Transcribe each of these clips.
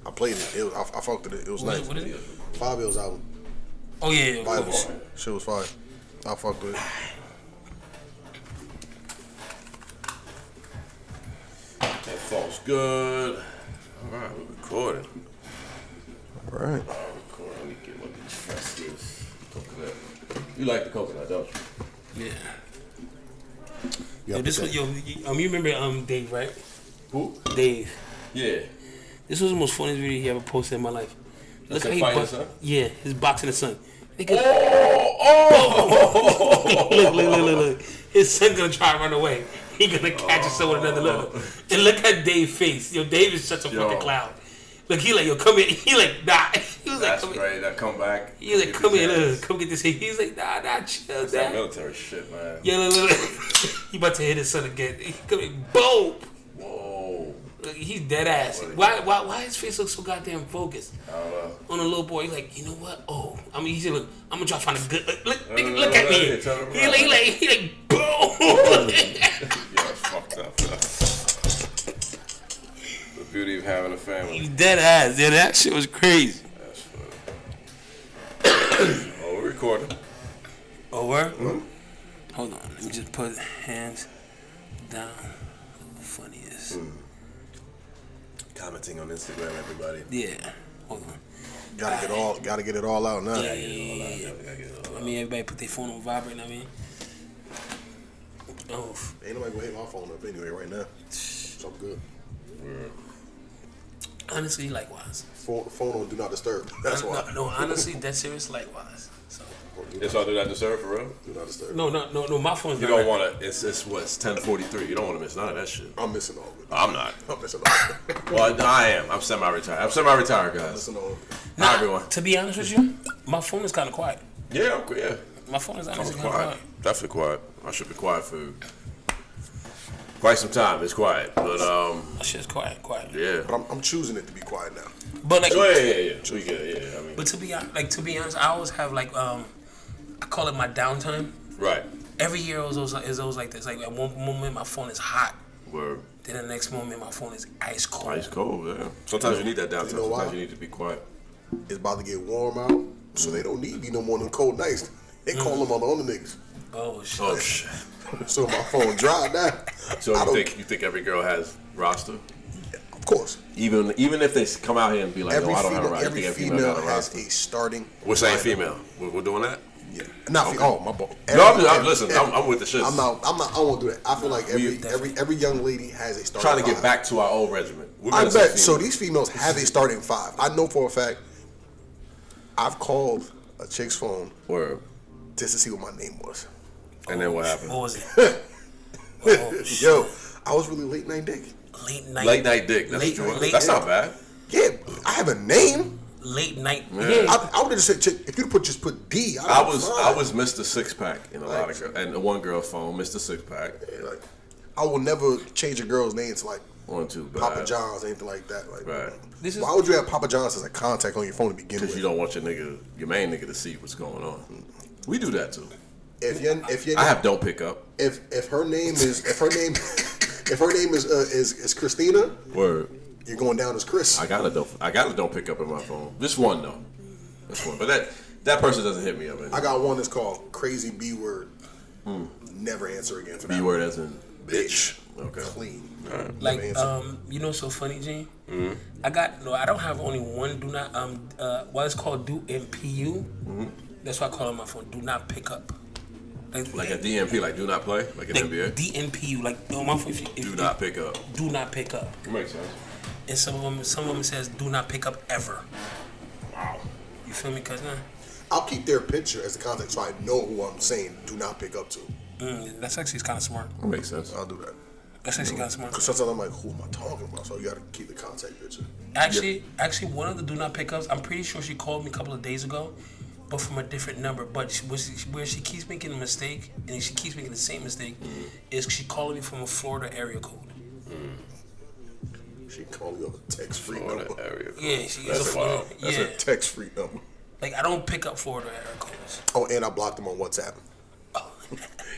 I played it. I fucked with it. It was nice. What is it? 5 Ills album. Oh yeah. Bibles. Shit was fire. I fucked with it. That falls good. All right, we're recording. All right. Let me get what these fresh is. Coconut. You like the coconut, don't you? Yeah. Yo, This was you remember Dave, right? Who? Dave. Yeah. This was the most funniest video he ever posted in my life. Look how he fighting his son? Yeah, his boxing his son. Look. His son gonna try to run away. He gonna catch his son with another level. And look at Dave's face. Yo, Dave is such a fucking clown. Look, he like, yo, come here. He like, nah. He was That's like, come great. here. That come back. He was like, come here, look, come get this here. He's like, nah, chill, That's that military shit, man. Yeah, look. He about to hit his son again. He come here, boom. Whoa. Look, he's dead ass. Why his face looks so goddamn focused? I don't know. On a little boy, he's like, you know what? Oh, I mean, he said, look, I'm gonna try to find a good. Look at me. He like, boom. Yeah, it's fucked up. The beauty of having a family. He's dead ass. Yeah, that shit was crazy. That's funny. Oh, we're recording. Oh, where? Mm-hmm. Hold on. Let me just put hands down. Funny is. Commenting on Instagram, everybody. Yeah. Hold on. Gotta get it all out now. Yeah. I mean, everybody put their phone on vibrate. I mean, oh. Ain't nobody gonna hit my phone up anyway right now. So I'm good. Honestly, likewise. Phone on do not disturb. That's why. No, honestly, that's serious. Likewise. So. It's all do not disturb for real? Do not disturb. No. My phone's You not. don't want to. It's 10:43. You don't want to miss none of that shit. I'm missing all of it. I'm not. I'm missing all of it. Well, I am. I'm semi-retired. I'm guys. missing all of it. Nah, everyone. To be honest with you, my phone is kind of quiet. Yeah, yeah. My phone is honestly I'm kind of quiet. quiet. Definitely quiet. I should be quiet for quite some time. It's quiet, but That shit's quiet. yeah. But I'm choosing it to be quiet now. But like, Yeah. We get it. Yeah. I mean, but to be honest, I always have like I call it my downtime. right. Every year is always like this. Like at one moment my phone is hot, Word. then the next moment my phone is ice cold. Ice cold. Yeah. Sometimes you need that downtime. You know why? Sometimes you need to be quiet. It's about to get warm out, so they don't need me no more than cold nights. They call them on the other niggas. Oh shit. Oh shit. So my phone dry now. So you think every girl has roster? Of course. Even if they come out here and be like, Every no, I don't have a female, roster. every You think every female got a has roster? a starting. We're saying lineup. female. We're doing that. Yeah. Not oh my boy. Listen. I'm with the shit. I'm not. I won't do that. I feel like every young lady has a starting. Trying to get five. back to our old regiment. I bet. So these females have a starting 5. I know for a fact. I've called a chick's phone Word. just to see what my name was. And then what happened? What was it? Yo, I was really late night dick. Late night. Late night dick. That's what you want. That's not bad. Yeah, I have a name. Late night. Yeah. I would have said chick. If you just put D. I was Mr. Six Pack in a lot of girls, and the one girl phone, Mr. Six Pack. Yeah, like, I will never change a girl's name to like 1, 2, bad. Papa John's, anything like that. Like, Right. why would you have Papa John's as a contact on your phone to begin Because with? you don't want your main nigga to see what's going on. We do that too. If you I have don't pick up. if her name is Christina, Word. you're going down as Chris. I got a don't pick up in my phone. Just one though. Just one. But that person doesn't hit me up anymore. I got one that's called Crazy B Word. Never answer again for that. B word as in bitch. Okay. Clean. Right. Like you know, so funny, Gene. I don't have only one. Do not what is called do MPU. That's why I call it on my phone. Do not pick up. Like a DNP, like do not play, like an NBA. DNPU, like on my phone. Do not pick up. Do not pick up. It makes sense. And some of them says do not pick up ever. Wow. You feel me, cousin? I'll keep their picture as the contact so I know who I'm saying do not pick up to. That's actually kind of smart. It makes sense. I'll do that. That's actually kind of smart. Because sometimes I'm like, who am I talking about? So you got to keep the contact picture. Actually, one of the do not pick ups, I'm pretty sure she called me a couple of days ago, but from a different number. But where she keeps making a mistake, and she keeps making the same mistake, is she calling me from a Florida area code. She called you on a text-free Florida number. area. Yeah, she That's is a Florida. wild. That's Yeah, a text-free number. like I don't pick up Florida area codes. Oh, and I blocked them on WhatsApp.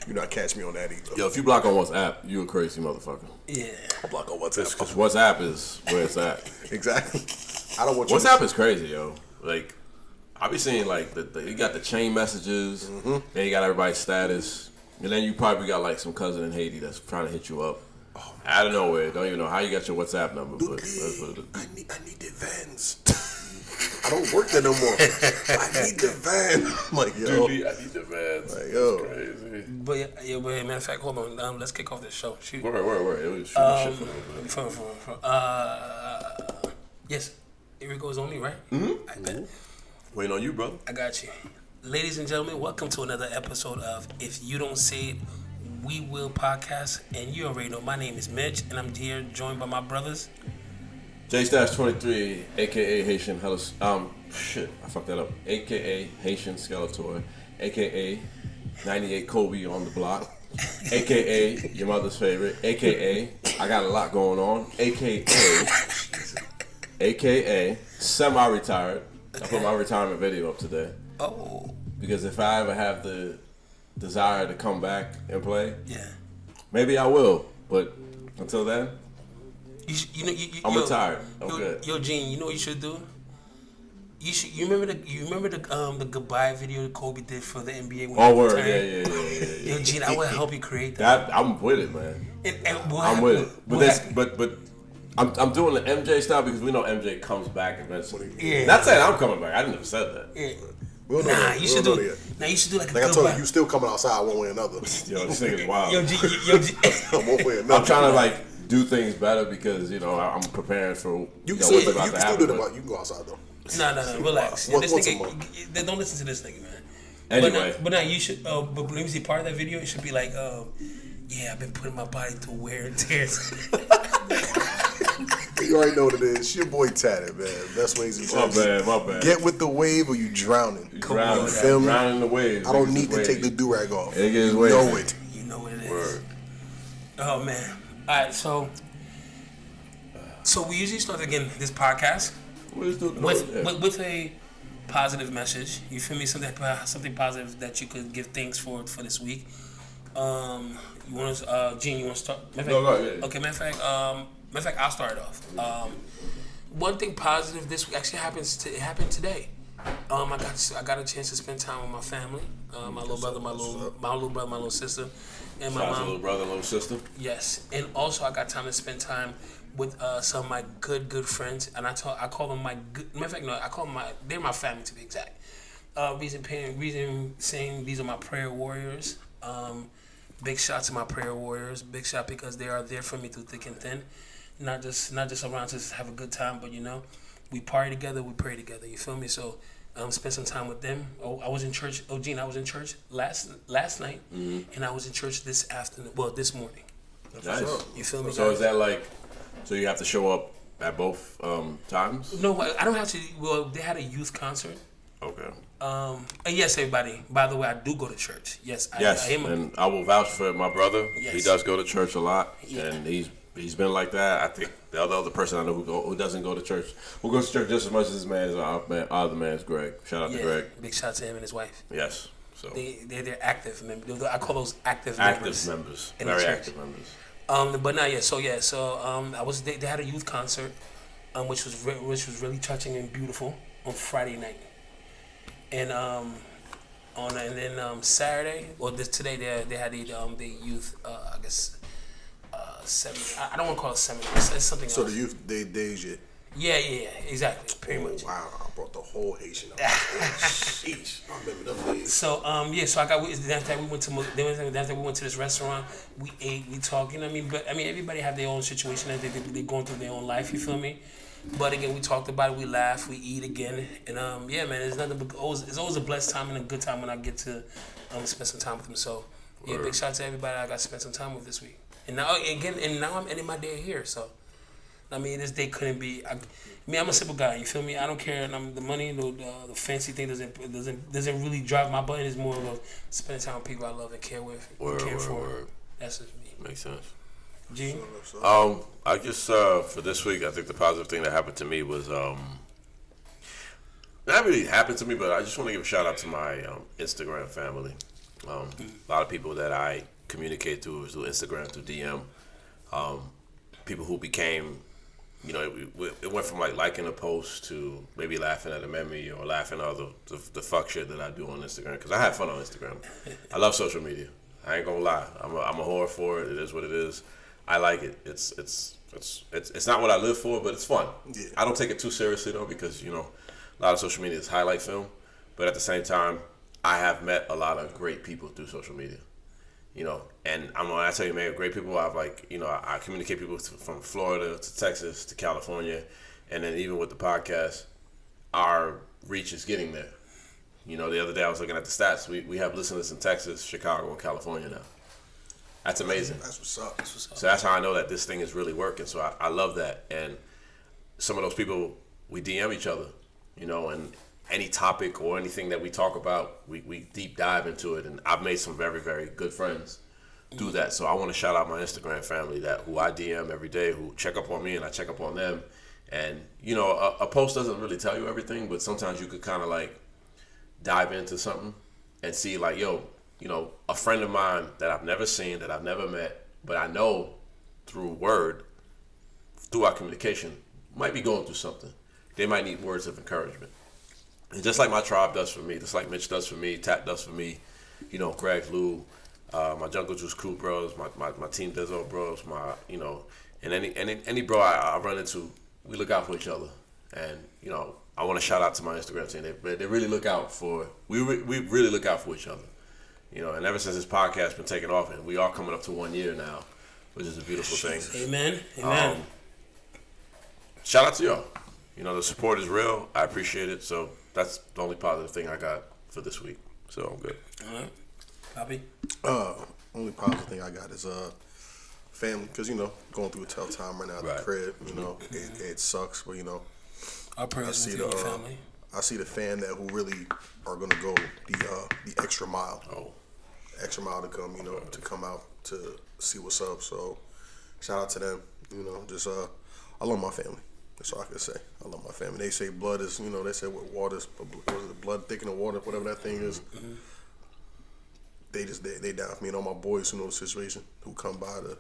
You not catch me on that either. Yo, if you block on WhatsApp, you a crazy motherfucker. Yeah. I block on WhatsApp. Because WhatsApp is where it's at. Exactly. I don't want you. WhatsApp is crazy, yo. Like, I be seeing like you got the chain messages, then you got everybody's status, and then you probably got like some cousin in Haiti that's trying to hit you up out of nowhere. Don't even know how you got your WhatsApp number, but that's what it is. I need the vans. I don't work there no more. I need the van. I'm like, yo. Dude, I need the vans. Like, yo. That's crazy. But matter of fact, hold on. Let's kick off this show. Shoot. Word. It was shit for me. Yes, here it goes on me, right? I bet. Waiting on you, brother. I got you. Ladies and gentlemen, welcome to another episode of If You Don't Say It, We Will podcast. And you already know my name is Mitch, and I'm here joined by my brothers. J-23, a.k.a. Haitian Hellas. I fucked that up. A.k.a. Haitian Skeletor. A.k.a. 98 Kobe on the block. A.k.a. your mother's favorite. A.k.a. I got a lot going on. A.k.a. semi-retired. I put my retirement video up today. Oh. Because if I ever have the desire to come back and play, Yeah. maybe I will. But until then, I'm yo, retired. I'm good. Yo, Gene, you know what you should do? You remember the goodbye video that Kobe did for the NBA when he Word, retired? yeah. Yo, Gene, I would help you create that. I'm with it, man. I'm with it. But I'm doing the MJ style because we know MJ comes back eventually. Yeah. Not saying I'm coming back. I never said that. Yeah. We don't know that. You should do like a Like I told goodbye. you, you still coming outside one way or another. Yo, this nigga's wild. Yo, G. One way or another. I'm trying to like do things better because I'm preparing for You can what's still, about you to can still happen. do but- that. You can go outside though. No, relax. Once This a nigga, don't listen to this nigga, man. Anyway. But now you should. But let me see. Part of that video, it should be like, yeah, I've been putting my body through wear and tears. You already know what it is. It's your boy Tatted, man. Best ways to My bad. Get with the wave or you drowning. Drowning, You feel me? drowning in the waves. I don't Niggas need is to take the wavy. do-rag off. Niggas is You wavy. know it. You know what it is. Word. Oh man. All right, so we usually start again this podcast with a positive message. You feel me? Something positive that you could give thanks for this week. You want to, Gene? You want to start? No, go ahead. Okay. Matter of fact, I'll start it off. One thing positive this week actually happened today. I got a chance to spend time with my family. My little brother, my little sister, and my Shout out to mom. little brother, little sister. Yes, and also I got time to spend time with some of my good friends, and I call them my good. Matter of fact, no, I call them they're my family to be exact. Reason saying these are my prayer warriors. Big shout to my prayer warriors. Big shout because they are there for me through thick and thin. Not just around to just have a good time, but we party together, we pray together. You feel me? So spend some time with them. I was in church. Oh, Gene, I was in church last night, and I was in church this afternoon. Well, this morning. Nice. You feel me? So guys? is that like? So you have to show up at both times? No, I don't have to. Well, they had a youth concert. Okay. And yes, everybody. By the way, I do go to church. Yes, I am. And I will vouch for my brother. Yes. He does go to church a lot, Yeah. and he's been like that. I think the other person I know who doesn't go to church, who goes to church just as much as this man is our other man is Greg. Shout out to Greg. Big shout to him and his wife. Yes. So They're active members. I call those active members, in the very church. active members. But now, I was. They had a youth concert, which was really touching and beautiful on Friday night, and then Saturday or today they had the youth. I guess 7. I don't want to call it 7. It's something else. So the youth, they it. Yeah, exactly, pretty much. Wow, I brought the whole Haitian out. Sheesh, I remember them days. So so I got after we went to this restaurant. We ate, we talked. You know what I mean? But I mean, everybody have their own situation that they going through their own life. You feel me? But again, we talked about it. We laugh. We eat again. And man, it's nothing but it's always a blessed time and a good time when I get to spend some time with them. So big shout out to everybody I got to spend some time with this week. And now I'm ending my day here. So. I mean, this day couldn't be. I'm a simple guy. You feel me? I don't care. And the money, the fancy thing doesn't really drive my button. It's more of spending time with people I love and care with, care for. Word. That's just me. Makes sense. Gene? I guess for this week, I think the positive thing that happened to me was not really happened to me, but I just want to give a shout out to my Instagram family. A lot of people that I communicate through Instagram, through DM. People who became you know, it went from like liking a post to maybe laughing at a meme or laughing at the fuck shit that I do on Instagram, because I have fun on Instagram. I love social media. I ain't gonna lie. I'm a whore for it. It is what it is. I like it. It's not what I live for, but it's fun. Yeah. I don't take it too seriously though, because a lot of social media is highlight film, but at the same time, I have met a lot of great people through social media. And when I tell you, man, great people, I communicate people from Florida to Texas to California, and then even with the podcast, our reach is getting there. The other day I was looking at the stats. We have listeners in Texas, Chicago, and California now. That's amazing. That's what's up. So that's how I know that this thing is really working. So I love that. And some of those people, we DM each other, and any topic or anything that we talk about, we deep dive into it. And I've made some very, very good friends do that. So I want to shout out my Instagram family who I DM every day, who check up on me and I check up on them. And, a post doesn't really tell you everything, but sometimes you could kind of like dive into something and see like, a friend of mine that I've never seen, that I've never met, but I know through our communication, might be going through something. They might need words of encouragement. And just like my tribe does for me, just like Mitch does for me, Tat does for me, Greg, Lou, my Jungle Juice crew bros, my Team Dizzo bros, and any bro I run into, we look out for each other. And, I want to shout out to my Instagram team. They really look out for, we really look out for each other. And ever since this podcast been taking off, and we are coming up to 1 year now, which is a beautiful thing. Amen. Shout out to y'all. The support is real. I appreciate it. So that's the only positive thing I got for this week. So I'm good. All right. Papi? Only positive thing I got is family, because going through a tough time right now at the crib. It sucks, but Our prayers with your family. I see the fan that who really are gonna go the extra mile. Extra mile to come, to come out to see what's up. So shout out to them. I love my family. That's all I can say. I love my family. They say blood is, they say what water's, what is it, blood thicker than water, whatever that thing is. Mm-hmm. They down for me and all my boys who know the situation, who come by to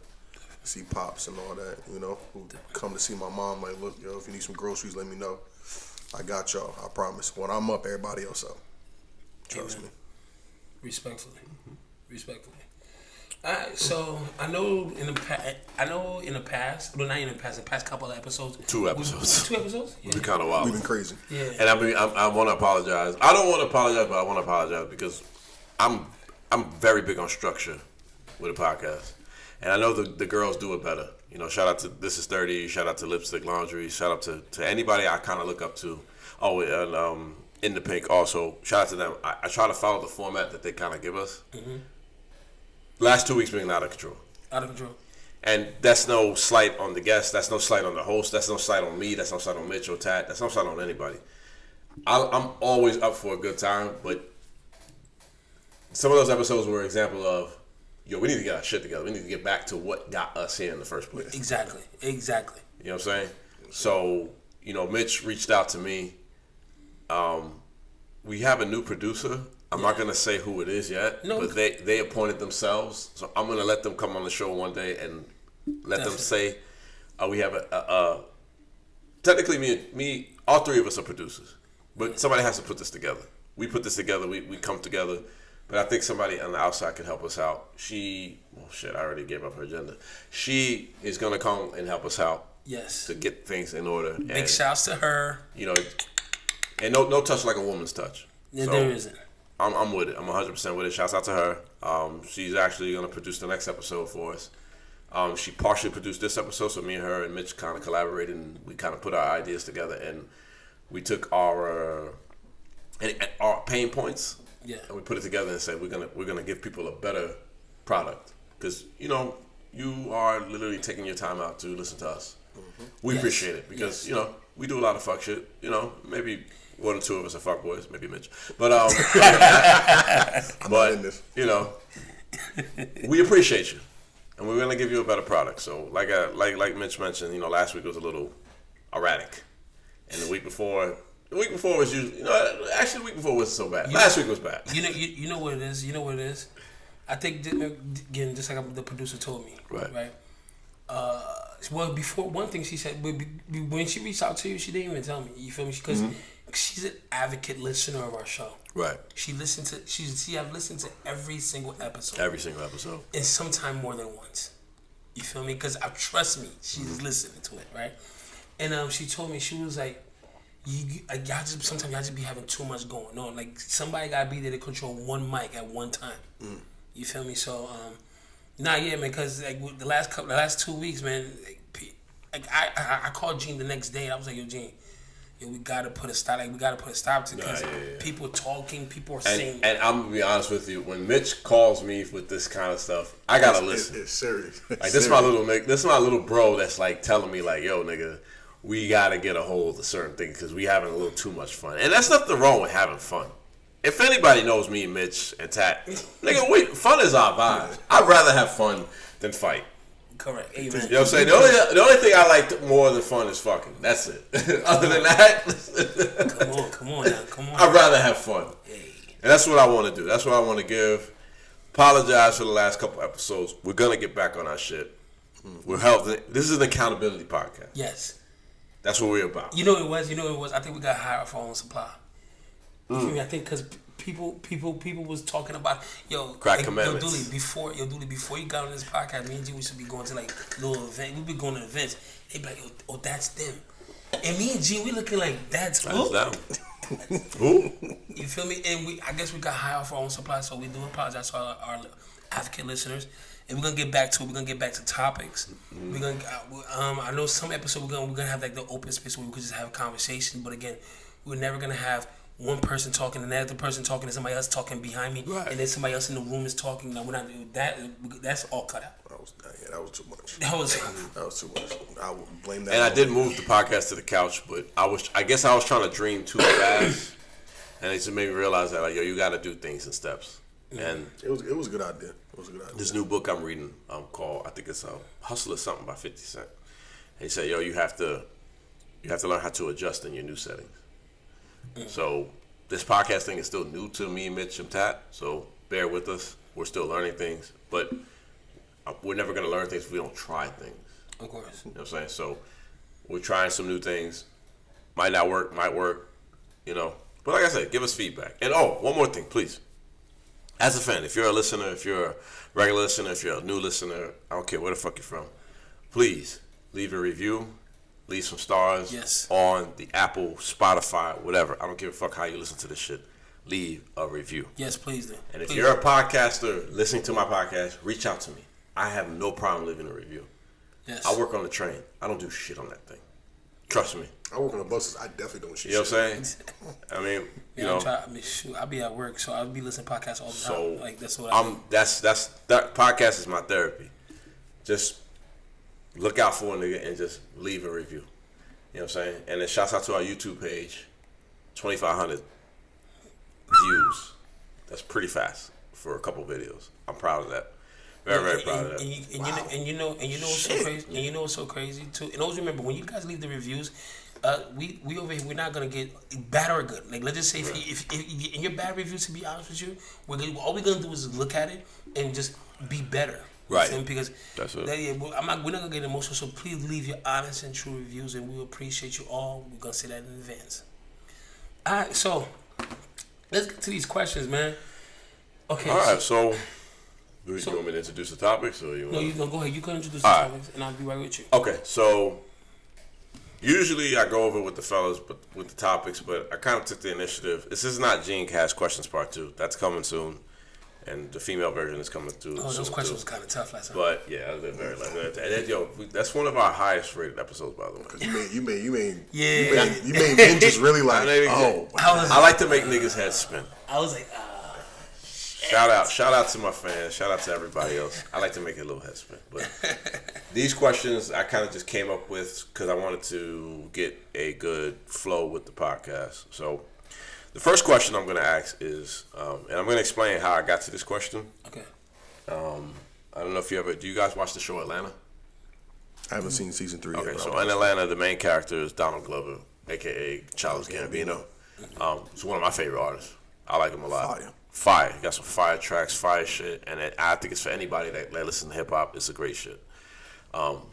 see pops and all that, who come to see my mom. Like, look, if you need some groceries, let me know. I got y'all. I promise. When I'm up, everybody else up. Trust me. Respectfully. All right, so I know in the past, the past couple of episodes. 2 episodes. 2 episodes? Yeah. We've been kind of wild. We've been crazy. Yeah. And I want to apologize. I don't want to apologize, but I want to apologize because I'm very big on structure with a podcast. And I know the girls do it better. Shout out to This Is 30, shout out to Lipstick Laundry, shout out to anybody I kind of look up to. Oh, and In the Pink also, shout out to them. I try to follow the format that they kind of give us. Mm-hmm. Last 2 weeks being out of control. And that's no slight on the guest. That's no slight on the host. That's no slight on me. That's no slight on Mitch or Tat. That's no slight on anybody. I'm always up for a good time, but some of those episodes were an example of, we need to get our shit together. We need to get back to what got us here in the first place. Exactly. You know what I'm saying? So, Mitch reached out to me. We have a new producer. I'm not going to say who it is yet, but they appointed themselves. So I'm going to let them come on the show one day and let them say, we have technically me, all 3 of us are producers, but somebody has to put this together. We put this together. We come together. But I think somebody on the outside could help us out. I already gave up her agenda. She is going to come and help us out. Yes. To get things in order. Big shouts to her. And no touch like a woman's touch. Yeah, so there isn't. I'm with it. I'm 100% with it. Shouts out to her. She's actually going to produce the next episode for us. She partially produced this episode, so me and her and Mitch kind of collaborated and we kind of put our ideas together and we took our pain points. Yeah. And we put it together and said we're gonna give people a better product because you are literally taking your time out to listen to us. Mm-hmm. We appreciate it because we do a lot of fuck shit. Maybe 1 or 2 of us are fuck boys, maybe Mitch, but we appreciate you, and we're gonna give you a better product. So like Mitch mentioned, last week was a little erratic, and the week before was usually, actually the week before wasn't so bad. Last week was bad. You know what it is? I think, again, just like the producer told me, right? Well, before one thing she said, when she reached out to you, she didn't even tell me. You feel me? Because she's an advocate listener of our show. Right. She listened to. I've listened to every single episode. Every single episode. And sometime more than once. You feel me? Because trust me, she's listening to it, right? And she told me, she was like, sometimes y'all just be having too much going on. Like somebody gotta be there to control one mic at one time. You feel me? So yeah, man. Because like the last 2 weeks, man. Like I called Gene the next day and I was like, yo, Gene, we gotta put a stop. Like we gotta put a stop to because people talking, people are saying. And I'm gonna be honest with you. When Mitch calls me with this kind of stuff, I gotta listen. It's serious. Like this is my little nigga. This is my little bro that's like telling me like, yo, nigga, we gotta get a hold of certain things because we having a little too much fun. And that's nothing wrong with having fun. If anybody knows me, Mitch and Tat, nigga, fun is our vibe. I'd rather have fun than fight. Correct. Amen. You know what I'm saying? The only thing I like more than fun is fucking. That's it. Other than that, come on now. I'd rather have fun. Hey. And that's what I want to do. That's what I want to give. Apologize for the last couple episodes. We're going to get back on our shit. We're helping. This is an accountability podcast. Yes. That's what we're about. You know what it was? I think we got higher off our own supply. You feel me? I think because people was talking about crack like, commandments. Before you got on this podcast, me and G, we should be going to like little events. We be going to events. They be like, oh, that's them. And me and G, we looking like that's who? Them. Who? You feel me? And I guess we got high off our own supply, so we do apologize to our advocate listeners. And we're gonna get back to it. We're gonna get back to topics. We're gonna. I know some episodes we're gonna have like the open space where we could just have a conversation. But again, we're never gonna have one person talking and another person talking and somebody else talking behind me, and then somebody else in the room is talking. Now we're not doing that. That's all cut out. That was too much. That was too much. I would blame that. And I did move the podcast to the couch, but I guess I was trying to dream too fast, and it just made me realize that like, you got to do things in steps. And it was a good idea. This new book I'm reading called, I think it's Hustle or something by 50 Cent. And he said, you have to learn how to adjust in your new settings. So this podcast thing is still new to me, Mitch, and Tat. So bear with us. We're still learning things, but we're never going to learn things if we don't try things. Of course. You know what I'm saying? So we're trying some new things. Might not work, might work, But like I said, give us feedback. And one more thing, please. As a fan, if you're a listener, if you're a regular listener, if you're a new listener, I don't care where the fuck you're from, please leave a review, leave some stars on the Apple, Spotify, whatever. I don't give a fuck how you listen to this shit. Leave a review. Yes, please do. And if you're a podcaster listening to my podcast, reach out to me. I have no problem leaving a review. Yes. I work on the train. I don't do shit on that thing. Trust me. I work on the buses. I definitely don't shit. You know what I'm saying? I mean, I'll be at work, so I'll be listening to podcasts all the time. Like that's what that podcast is my therapy. Just look out for a nigga and just leave a review. You know what I'm saying? And then shouts out to our YouTube page. 2,500 views. That's pretty fast for a couple videos. I'm proud of that. Very proud of that. And you know what's so crazy? And you know what's so crazy too? And always remember, when you guys leave the reviews, we over here, we're not gonna get bad or good. Like let's just say if in your bad reviews, to be honest with you, all we're gonna do is look at it and just be better. Right. Because that's it. We're not gonna get emotional. So please leave your honest and true reviews, and we will appreciate you all. We're gonna say that in advance. All right, so let's get to these questions, man. Okay. All right, so you want me to introduce the topics, or you? No, you go ahead. You can introduce the topics, and I'll be right with you. Okay, so usually I go over with the fellas, but with the topics, but I kind of took the initiative. This is not Gene Cash Questions Part 2. That's coming soon, and the female version is coming through. Oh, those questions was kind of tough last time. But yeah, they're very like that. That's one of our highest rated episodes, by the way. Cause you made you made men just really like. I like to make niggas' heads spin. I was like, Shout out to my fans. Shout out to everybody else. I like to make it a little head spin. But these questions I kind of just came up with because I wanted to get a good flow with the podcast. So the first question I'm going to ask is, and I'm going to explain how I got to this question. Okay. I don't know if do you guys watch the show Atlanta? I haven't seen season 3 yet. Okay, so in Atlanta, the main character is Donald Glover, a.k.a. Childish Gambino. He's one of my favorite artists. I like him a lot. Fire. He got some fire tracks, fire shit, and I think it's for anybody that listens to hip hop. It's a great shit.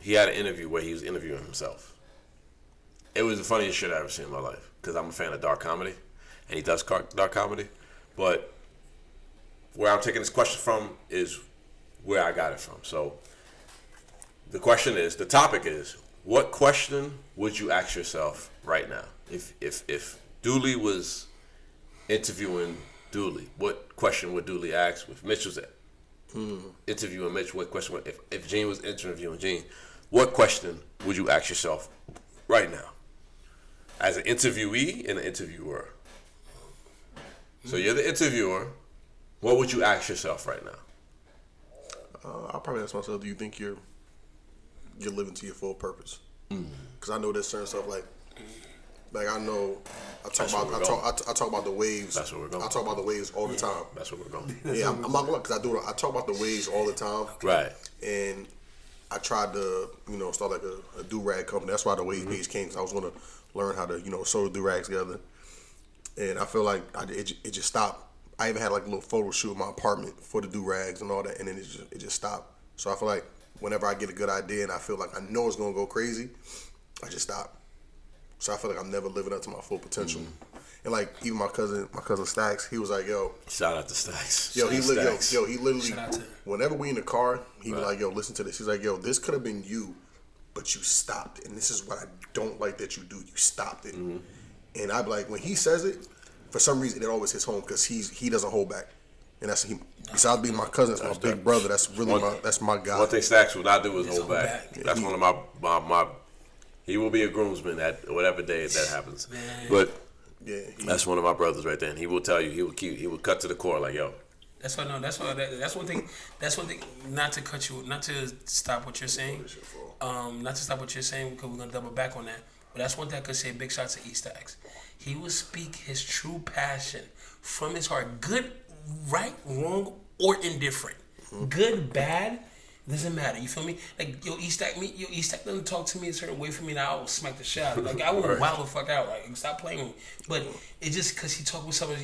He had an interview where he was interviewing himself. It was the funniest shit I ever seen in my life because I'm a fan of dark comedy, and he does dark comedy. But where I'm taking this question from is where I got it from. So the topic is, what question would you ask yourself right now? If Dooley was interviewing Dooley, what question would Dooley ask? If Mitch was interviewing Mitch, what question would, if Gene was interviewing Gene, what question would you ask yourself right now? As an interviewee and an interviewer. So you're the interviewer. What would you ask yourself right now? I'll probably ask myself, do you think you're living to your full purpose? Because I know there's certain stuff like I know I talk about the waves. That's where we're going. I talk about the waves all the time. That's where we're going. Yeah, I'm not gonna, because I talk about the waves all the time. Right. And I tried to start like a do-rag company. That's why the wave page came, because I was gonna learn how to sew the do-rags together. And I feel like it just stopped. I even had like a little photo shoot in my apartment for the do-rags and all that, and then it just stopped. So I feel like whenever I get a good idea and I feel like I know it's gonna go crazy, I just stop. So I feel like I'm never living up to my full potential. And like even my cousin Stacks, he was like, "Yo, shout out to Stacks." He literally, whenever we in the car, he was like, "Yo, listen to this." He's like, "Yo, this could have been you, but you stopped it, and this is what I don't like that you do. You stopped it." And I be like, when he says it, for some reason it always hits home because he doesn't hold back, and that's he. Besides being my cousin, that's my big brother. That's really that's my guy. One thing Stacks would not do is hold back. That's one of my. He will be a groomsman at whatever day that happens. Man. But that's one of my brothers right there. And he will tell you, he will cut to the core like, yo. That's one thing. Not to cut you, not to stop what you're saying. Not to stop what you're saying because we're gonna double back on that. But that's one thing I could say. Big shout to E-Stacks. He will speak his true passion from his heart. Good, right, wrong, or indifferent. Good, bad. Doesn't matter, you feel me? Like, E-Stack doesn't talk to me a certain way for me, now I will smack the shit out. Like, I will wow the fuck out. Like, stop playing with me. But it's just because he talk with someone,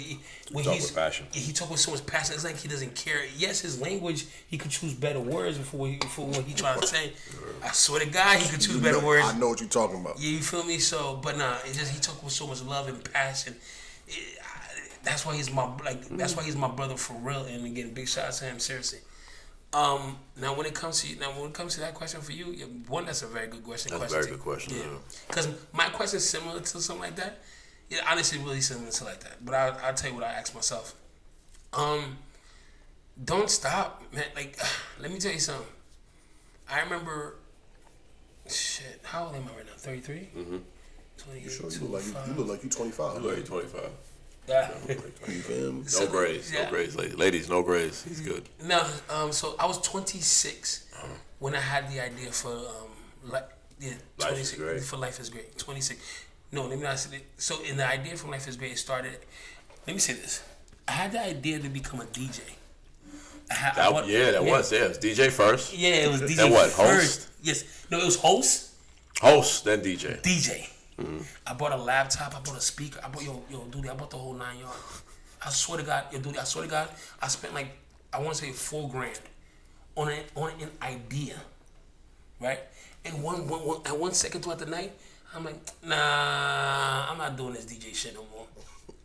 with passion. He talk with so much passion. It's like he doesn't care. Yes, his language, he could choose better words for what he trying to say. I swear to God, he could choose better words. I know what you're talking about. Yeah, you feel me? So, but nah, it's just he talk with so much love and passion. That's why he's my brother for real. And again, big shout out to him, seriously. Now when it comes to that question for you, one, that's a very good question. That's a very good question. Yeah. Because my question is similar to something like that. Yeah, honestly, really similar to like that. But I'll tell you what I ask myself. Don't stop, man. Like, let me tell you something. I remember, shit. How old am I right now? 33. 28. You look like you 25. You look like you 25. Yeah. No grades. No grades. Ladies, no grades. He's good. No, so I was 26 when I had the idea for 26 for Life is Great. 26. No, let me not say it. So in the idea for Life is Great, it started. Let me say this. I had the idea to become a DJ. It was DJ first. Yeah, it was DJ. Then what? First. Host? Yes. No, it was host. Host, then DJ. DJ. I bought a laptop. I bought a speaker. I bought dude. I bought the whole 9 yards. I swear to God, dude. I swear to God, I spent like I want to say $4,000 on an idea, right? And one second throughout the night, I'm like, nah, I'm not doing this DJ shit no more.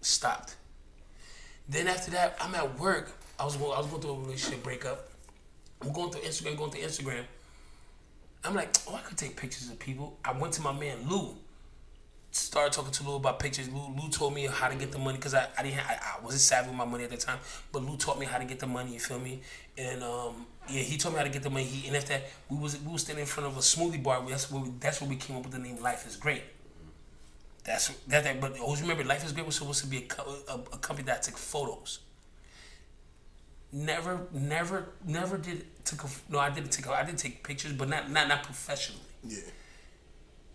Stopped. Then after that, I'm at work. I was going through a relationship breakup. I'm going through Instagram. I'm like, oh, I could take pictures of people. I went to my man Lou. Started talking to Lou about pictures. Lou told me how to get the money because I wasn't savvy with my money at the time. But Lou taught me how to get the money. You feel me? And he taught me how to get the money. And after that, we was standing in front of a smoothie bar. That's where we came up with the name Life is Great. But always remember, Life is Great was supposed to be a company that took photos. Never did take. No, I did take pictures, but not professionally. Yeah.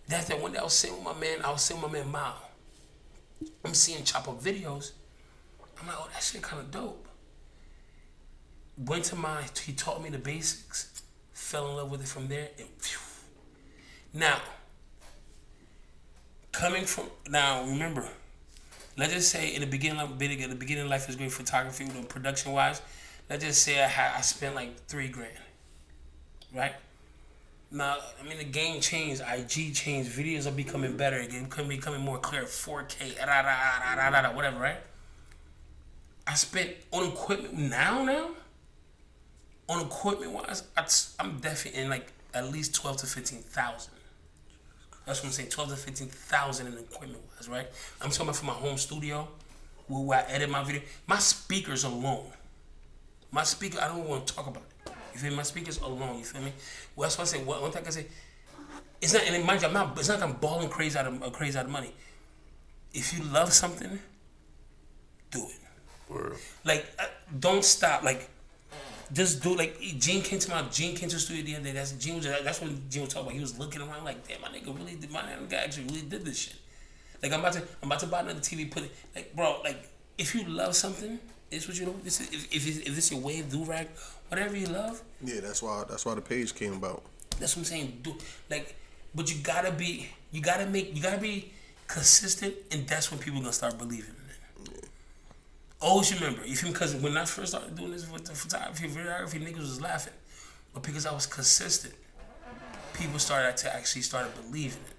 That's that one day I was sitting with my man Mal. I'm seeing chop up videos. I'm like, oh, that shit kind of dope. Went to he taught me the basics. Fell in love with it from there. And phew. Now, remember, let's just say in the beginning of Life is Great photography, production wise. Let's just say I spent like $3,000, right? Now, I mean, the game changed. IG changed. Videos are becoming better. They're becoming more clear. 4K, whatever, right? I spent on equipment now. On equipment wise, I'm definitely in like at least 12 to 15,000. That's what I'm saying. 12 to 15,000 in equipment wise, right? I'm talking about for my home studio, where I edit my video. My speakers alone. I don't even want to talk about it. You feel me? My speakers alone. You feel me? Well, that's why I say. One thing I say, it's not. And mind you, it's not like I'm balling crazy out of money. If you love something, do it. Word. Like, don't stop. Like, just do. Like, Gene came to the studio the other day. That's what Gene was talking about. He was looking around like, damn, my nigga actually really did this shit. Like, I'm about to buy another TV. Put it like, bro. Like, if you love something, it's what you know. If this your wave, do rag, whatever you love. Yeah, that's why the page came about. That's what I'm saying. Do like, but you gotta be consistent, and that's when people gonna start believing in it. Yeah. Always remember, because when I first started doing this with the photography, videography, niggas was laughing, but because I was consistent, people started to actually start believing it.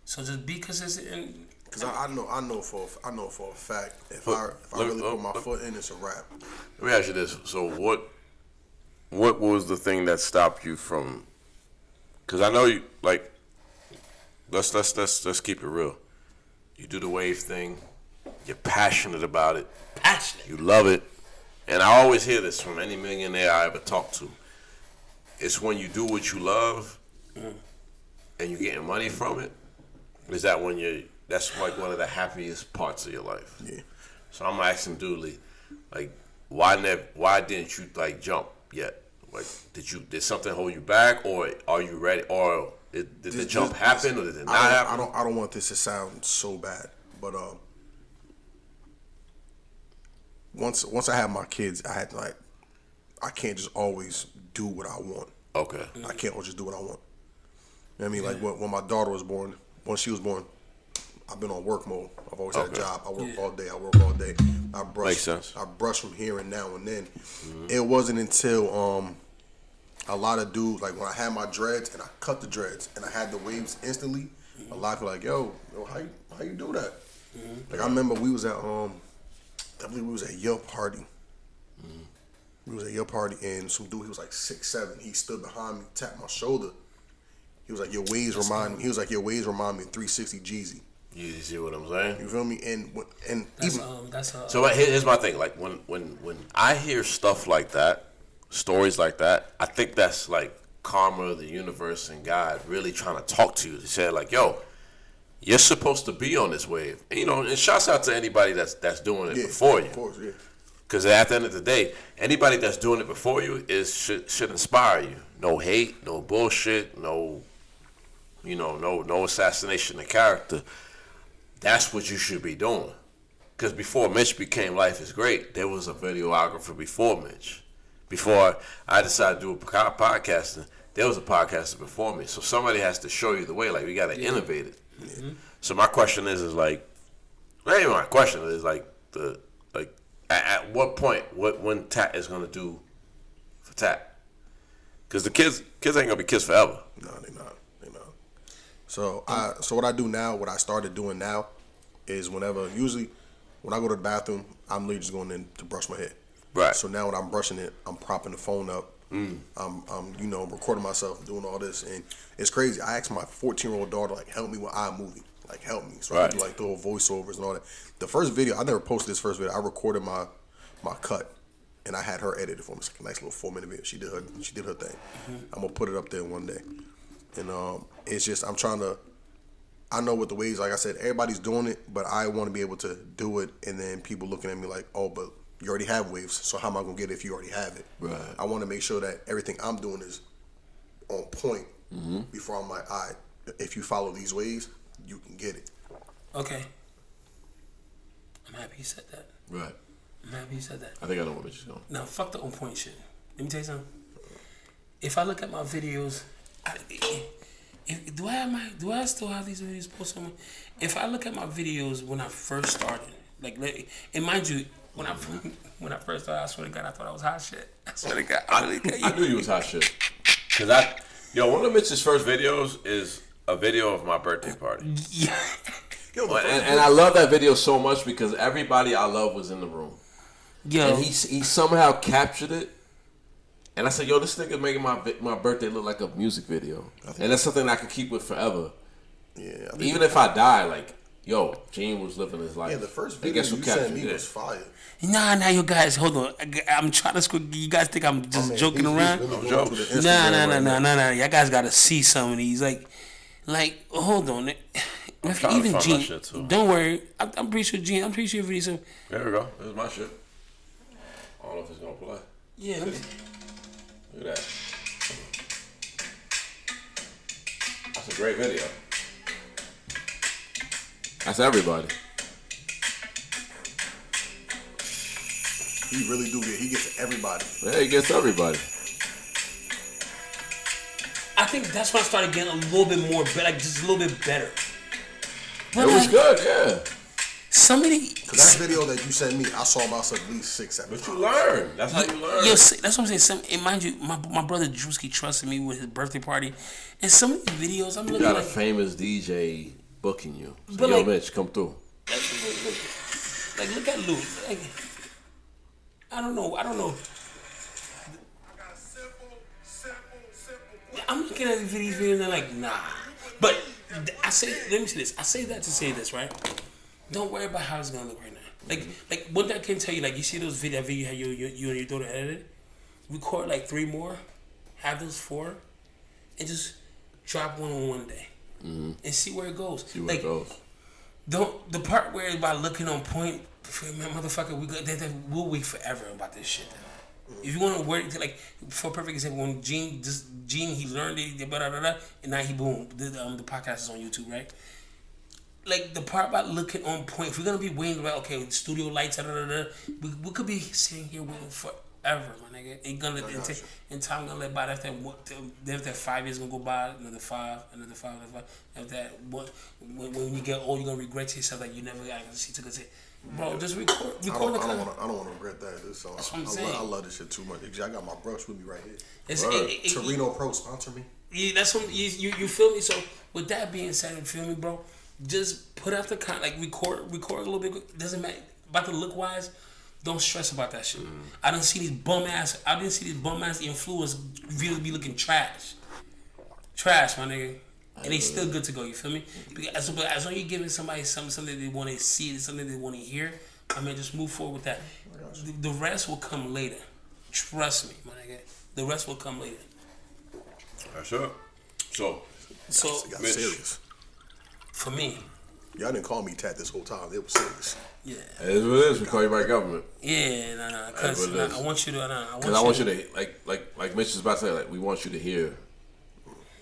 So just be consistent and. Because I know for a fact if I really put my foot in, it's a wrap. Let me ask you this: so what was the thing that stopped you from? Because I know you like. Let's keep it real. You do the wave thing. You're passionate about it. Passionate. You love it, and I always hear this from any millionaire I ever talk to. It's when you do what you love, and you're getting money from it. Is that when you're? That's like one of the happiest parts of your life. Yeah. So I'm asking Dooley, like, why didn't you like jump yet? Like, did something hold you back, or are you ready, or did the jump happen, or did it not happen? I don't want this to sound so bad, but once I had my kids, I had like, I can't just always do what I want. Okay. I can't always just do what I want. You know what I mean? Like when my daughter was born, when she was born, I've been on work mode. I've always had a job. I work all day. I brush. Makes sense. I brush from here and now and then. It wasn't until a lot of dudes, like when I had my dreads and I cut the dreads and I had the waves instantly, a lot of people like, yo, how you do that? Like I remember we was at I believe we was at Yale party. We was at Yale party and some dude, he was like 6'7". He stood behind me, tapped my shoulder. He was like, your waves remind me of 360 Jeezy. You see what I'm saying? You feel me? So here's my thing. Like when I hear stuff like that, stories like that, I think that's like karma, the universe, and God really trying to talk to you. They say like, yo, you're supposed to be on this wave. And, you know, and shouts out to anybody that's doing it before you. Of course, yeah. Because at the end of the day, anybody that's doing it before you should inspire you. No hate, no bullshit, no assassination of character. That's what you should be doing. Because before Mitch became Lifeisgreat, there was a videographer before Mitch. Before I decided to do a podcasting, there was a podcaster before me. So somebody has to show you the way. Like, we got to innovate it. Mm-hmm. So my question is like, maybe my question is like, at what point, when Tat is going to do for Tat? Because the kids ain't going to be kids forever. No, they not. So what I do now, what I started doing now, is usually when I go to the bathroom, I'm literally just going in to brush my hair. Right. So now when I'm brushing it, I'm propping the phone up. I'm recording myself doing all this, and it's crazy. I asked my 14-year-old daughter like, help me with iMovie, like help me. So I do like the whole voiceovers and all that. The first video, I never posted this first video. I recorded my cut, and I had her edit it for me. It's like a nice little 4-minute video. She did her thing. I'm gonna put it up there one day. And it's just I know with the ways, like I said, everybody's doing it, but I want to be able to do it, and then people looking at me like, oh, but you already have waves, so how am I going to get it if you already have it? Right. I want to make sure that everything I'm doing is on point before I'm like, all right, if you follow these ways, you can get it. Okay. I'm happy you said that. Right. I'm happy you said that. I think I know where you're going. Now, fuck the on point shit. Let me tell you something. If I look at my videos, do I still have these videos posted on? If I look at my videos when I first started, and mind you, when I first started, I swear to God, I thought I was hot shit. I swear to God, I knew you was hot shit. Cause Yo, one of Mitch's first videos is a video of my birthday party. Yeah. Yo, And I love that video so much because everybody I love was in the room. Yo. And he somehow captured it. And I said, yo, this nigga making my birthday look like a music video. And that's something I can keep with forever. Yeah. Even if I die, like, yo, Gene was living his life. Yeah, the first And video guess who you captured sent me it? was fire. Nah, you guys, hold on. I'm trying to squid. You guys think I'm just joking around? He's really No going through the jokes. Instagram right now. Nah. Y'all guys gotta see some of these. Like, hold on. If trying to even find my Gene, shit, too. don't worry. I'm pretty sure Gene. I'm pretty sure everybody's. There we go. This is my shit. I don't know if it's gonna play. Yeah. Look at that. That's a great video. That's everybody. He really do he gets everybody. Yeah, he gets everybody. I think that's when I started getting a little bit more better, like just a little bit better. But It was like, good, yeah. Somebody. Cause that video that you sent me, I saw myself at least 6, 7 But times. you learn. That's how you learn. Yo, that's what I'm saying. And mind you, my brother Drewski trusted me with his birthday party, and some of these videos I'm You looking got a like, famous DJ booking you. So, But yo, like- Mitch, come through. like look at Lou. Like, I don't know. I'm looking at these videos and they're like, nah. But let me say this. I say that to say this, right? Don't worry about how it's gonna look right now. Like one thing I can tell you, like you see those videos you and your daughter edited, record like 3 more, have those 4, and just drop one on one day, and see where it goes. See where it goes. The part where it's about looking on point, man, motherfucker, we'll wait forever about this shit. If you want to work, like for a perfect example, when Gene, he learned it, blah, blah, blah, blah, and now he boom, the podcast is on YouTube, right? Like the part about looking on point. If we're gonna be waiting about okay, studio lights, we could be sitting here waiting forever, my nigga. Ain't gonna and time gonna let by after 5 years gonna go by, another 5. After that, when you get old, you're gonna regret yourself like you never got to see to it. Bro, just record I don't want to regret that. That's what I'm saying. I love this shit too much. I got my brush with me right here. It's, Torino Pro sponsor me. Yeah, that's what you feel me. So with that being said, you feel me, bro? Just put out the record a little bit. Doesn't matter about the look wise. Don't stress about that shit. I didn't see these bum ass influencers really be looking trash, my nigga. And they still good to go. You feel me? Because as long as you're giving somebody something they want to see, something they want to hear, I mean, just move forward with that. The rest will come later. Trust me, my nigga. The rest will come later. That's it. So It got Mitch. serious. For me, Y'all didn't call me Tat this whole time. It was serious. yeah. It is what it is. We call you by government. Yeah, nah. Because That's what it is. I want you to, Because I want you to, like Mitch is about to say, like, we want you to hear,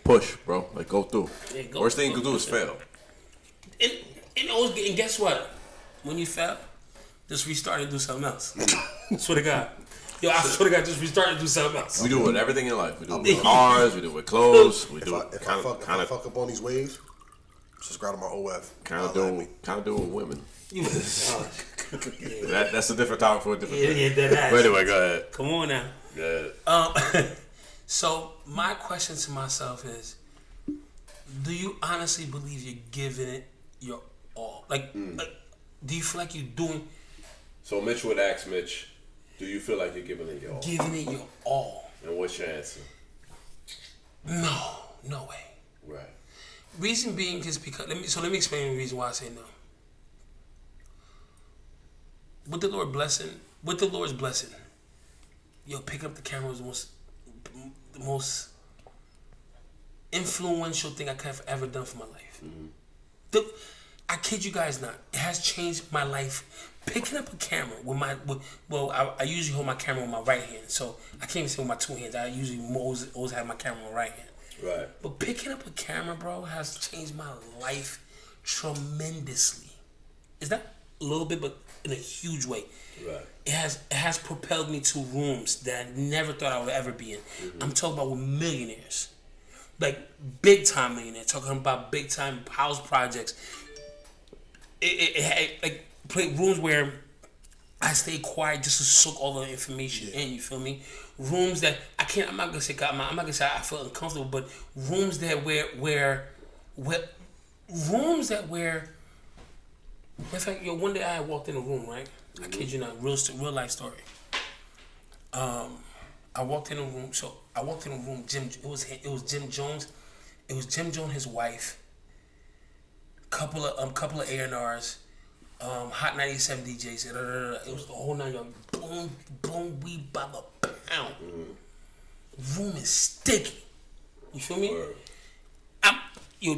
push, bro. Like, go through. Yeah, go- Worst thing you go can do is through. fail. And guess what? When you fail, just restart and do something else. Swear to God. Yo, I swear to God, just restart and do something else. We do it with everything in life. We do it with cars. We do it with clothes. We If do I it kind fuck up on these waves, subscribe to my OF. of Holla at me. do it with women. Yeah, That's a different topic for a different thing. that ass. But anyway, go ahead. Come on now. Go ahead. So my question to myself is, do you honestly believe you're giving it your all? Like, do you feel like you're doing So Mitch would ask Mitch, do you feel like you're giving it your all? giving it your all? And what's your answer? No way. Right. Reason being is because let me explain the reason why I say no. With the Lord's blessing, yo, pick up the camera was the most influential thing I could have ever done for my life. I kid you guys not. It has changed my life. Picking up a camera I usually hold my camera with my right hand, so I can't even say with my 2 hands. I usually always have my camera with my right hand. Right. But picking up a camera, bro, has changed my life tremendously. Is that a little bit, but in a huge way. Right. It has propelled me to rooms that I never thought I would ever be in. I'm talking about with millionaires, like big time millionaires. Talking about big time house projects. It had like rooms where I stay quiet just to soak all the information in. You feel me? rooms that I can't. I'm not gonna say I feel uncomfortable, but rooms that where rooms that where. In fact, one day I walked in a room, right? I kid you not, real life story. I walked in a room. So I walked in a room. It was Jim Jones. It was Jim Jones, his wife. Couple of A&Rs. Hot 97 DJs. It was the whole 9 yards. Boom, boom, weed by the pound. Room is sticky. You feel me?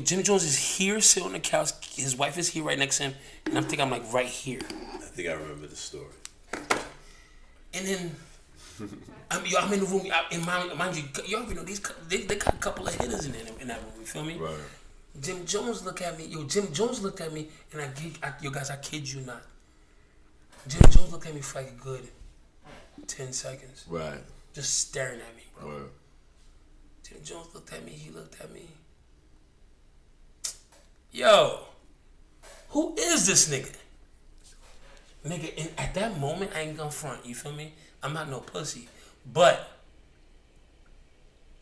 Jim Jones is here, sitting on the couch. His wife is here right next to him, and I'm like right here. I think I remember the story. And then I'm in the room. Mind you, you already know they got a couple of hitters in that room. You feel me? Right. Jim Jones looked at me. Jim Jones looked at me, and I kid you not. Jim Jones looked at me for like a good 10 seconds. Right. Just staring at me, bro. Right. Jim Jones looked at me. He looked at me. Yo, who is this nigga? Nigga, and at that moment, I ain't gonna front. You feel me? I'm not no pussy. But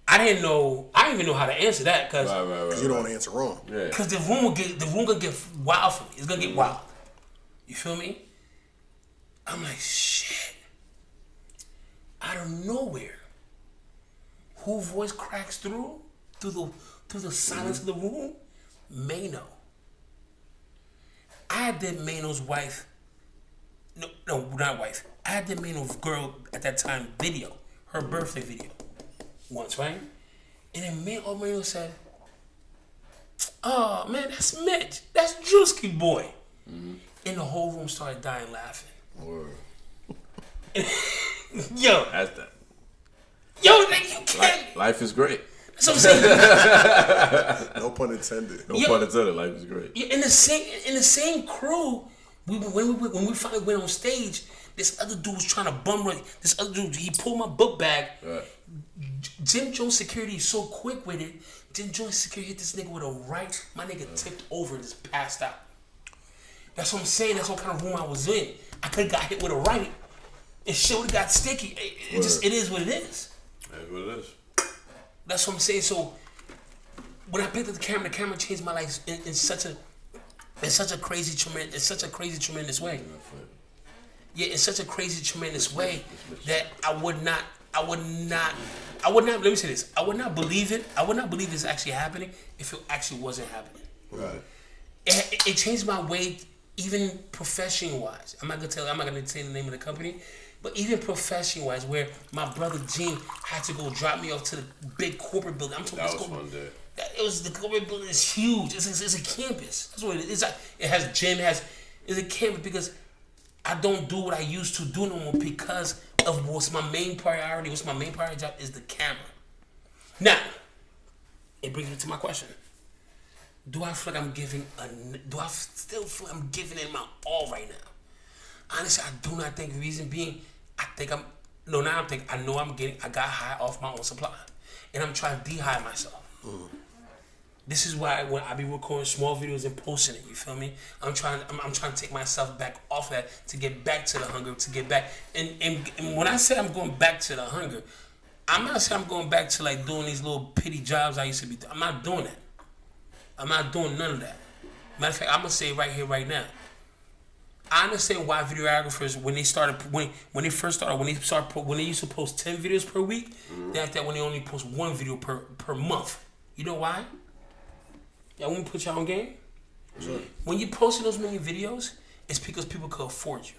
I didn't even know how to answer that because Because you don't want to answer wrong. Yeah. Because the room gonna get wild for me. It's gonna get wild. You feel me? I'm like, shit. Out of nowhere, who voice cracks through the silence of the room? Mano. I did Mano's wife. No, not wife. I did Mano's girl at that time video, her birthday video, once, right? And then Mano said, "Oh man, that's Mitch. That's Drewski boy." Mm-hmm. And the whole room started dying laughing. Word. Yo, That's that. Yo, you can't. Life is great. That's what I'm saying. No pun intended. No pun intended. Life is great. In the same crew, when we finally went on stage, this other dude was trying to bum rush. This other dude, he pulled my book bag. Right. Jim Jones security is so quick with it. Jim Jones security hit this nigga with a right. My nigga tipped over and just passed out. That's what I'm saying. That's what kind of room I was in. I could have got hit with a right, and shit would have got sticky. It is what it is. That's what it is. That's what I'm saying. So when I picked up the camera changed my life in such a crazy tremendous way. Yeah, in such a crazy tremendous way that I would not. Let me say this. I would not believe it. I would not believe it's actually happening if it actually wasn't happening. Right. It changed my way, even profession wise. I'm not gonna say the name of the company. But even profession-wise, where my brother Gene had to go drop me off to the big corporate building. I'm talking That was one day. It was the corporate building is huge. It's a campus. That's what it is. It has gym. It's a campus because I don't do what I used to do no more because of what's my main priority. What's my main priority job is the camera. Now, it brings me to my question. Do I feel like I'm giving it my all right now? Honestly, I do not think the reason being, I got high off my own supply. And I'm trying to de-high myself. Mm. This is why when I be recording small videos and posting it, you feel me? I'm trying to take myself back off that to get back to the hunger, to get back. And when I say I'm going back to the hunger, I'm not saying I'm going back to like doing these little pity jobs I used to be doing. I'm not doing that. I'm not doing none of that. Matter of fact, I'm going to say it right here, right now. I understand why videographers when they used to post 10 videos per week, then after that when they only post 1 video per month. You know why? Y'all want me to put y'all on game? Sure. When you posting those many videos, it's because people could afford you.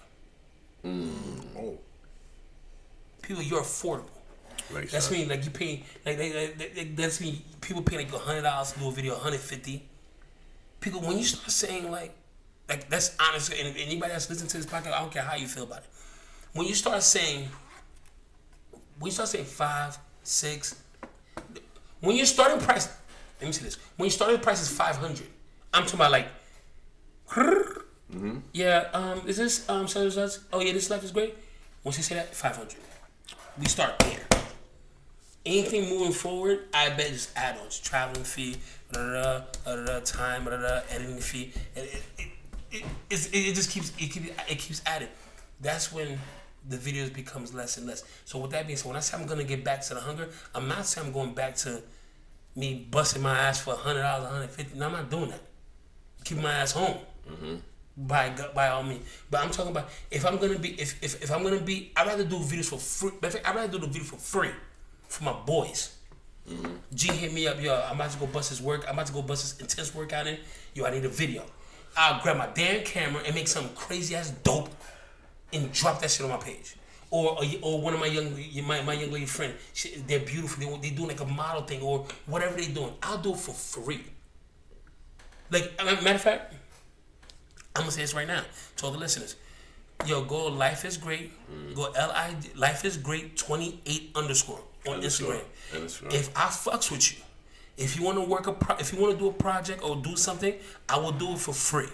Oh. People, you're affordable. Makes that's sense. Mean like you pay that's mean people pay like $100 to do a video, $150. People when you start saying like that's honest, and anybody that's listening to this podcast, I don't care how you feel about it. When you start saying 5, 6, when your starting price, let me say this. When your starting price is $500, I'm talking about like, is this such? Oh yeah, this life is great. Once you say that, $500. We start there. Anything moving forward, I bet just add-ons, traveling fee, time, editing fee. It just keeps adding. That's when the videos becomes less and less. So with that being said, when I say I'm gonna get back to the hunger, I'm not saying I'm going back to me busting my ass for $100, $150. No, I'm not doing that. Keep my ass home. By all means. But I'm talking about if I'm gonna be if I'm gonna be, I'd rather do videos for free. I'd rather do the video for free for my boys. G hit me up, yo, I'm about to go bust his work. I'm about to go bust his intense workout in. Yo, I need a video. I'll grab my damn camera and make something crazy ass dope and drop that shit on my page. Or one of my young lady friend, they're beautiful. They doing like a model thing or whatever they doing. I'll do it for free. Like, matter of fact, I'm gonna say this right now to all the listeners. Yo, go Life is Great. Go Life is Great 28 _ on Instagram. If I fucks with you, if you want to if you want to do a project or do something, I will do it for free.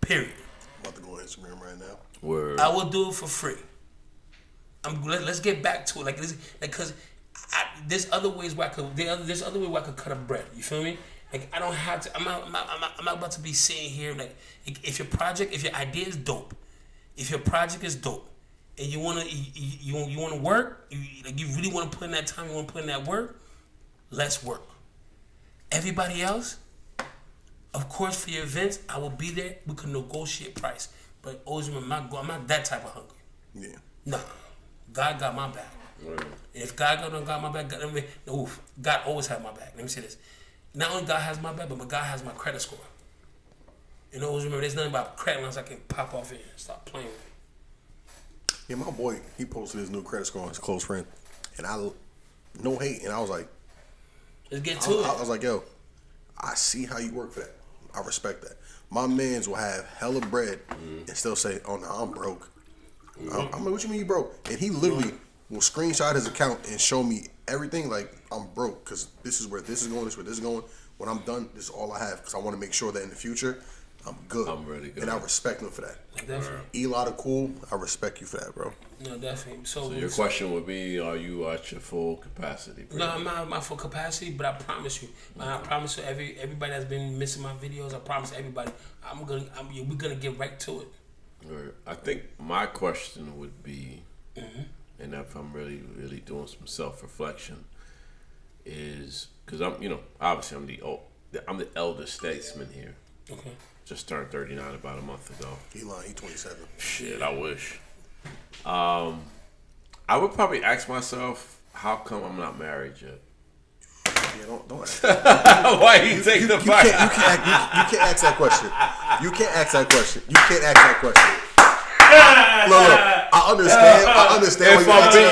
Period. I'm about to go on Instagram right now. Word. I will do it for free. Let's get back to it, because there's other ways where I could. There's other way where I could cut a bread. You feel me? Like, I don't have to. I'm not about to be sitting here like if your idea is dope, if your project is dope, and you wanna work, you really wanna put in that time, you wanna put in that work, let's work. Everybody else, of course, for your events, I will be there. We can negotiate price, but always remember, I'm not that type of hungry. Yeah. No, God got my back. And if God don't got my back, God always have my back. Let me say this. Not only God has my back, but God has my credit score. And always remember, there's nothing about credit unless I can pop off in and stop playing with it. Yeah, my boy, he posted his new credit score on his close friend. And no hate. And I was like, let's get to it. I was like, yo, I see how you work for that. I respect that. My mans will have hella bread and still say, oh, no, I'm broke. I'm like, what you mean you broke? And he literally will screenshot his account and show me everything like I'm broke because this is where this is going, this is where this is going. When I'm done, this is all I have because I want to make sure that in the future, I'm good. I'm really good. And I respect him for that. Definitely. Eli the cool, I respect you for that, bro. No, definitely. So your question would be, are you at your full capacity? No, I'm not at my full capacity, but I promise you. I promise you, everybody that's been missing my videos, I promise everybody, we're gonna get right to it. I think my question would be, and if I'm really, really doing some self-reflection, is because obviously I'm the elder statesman here. Okay. Just turned 39 about a month ago. Eli, he 27. Shit, I wish. I would probably ask myself, how come I'm not married yet? Yeah, don't ask that. Why you take the fight? You can't ask that question. You can't ask that question. You can't ask that question. Look, I understand.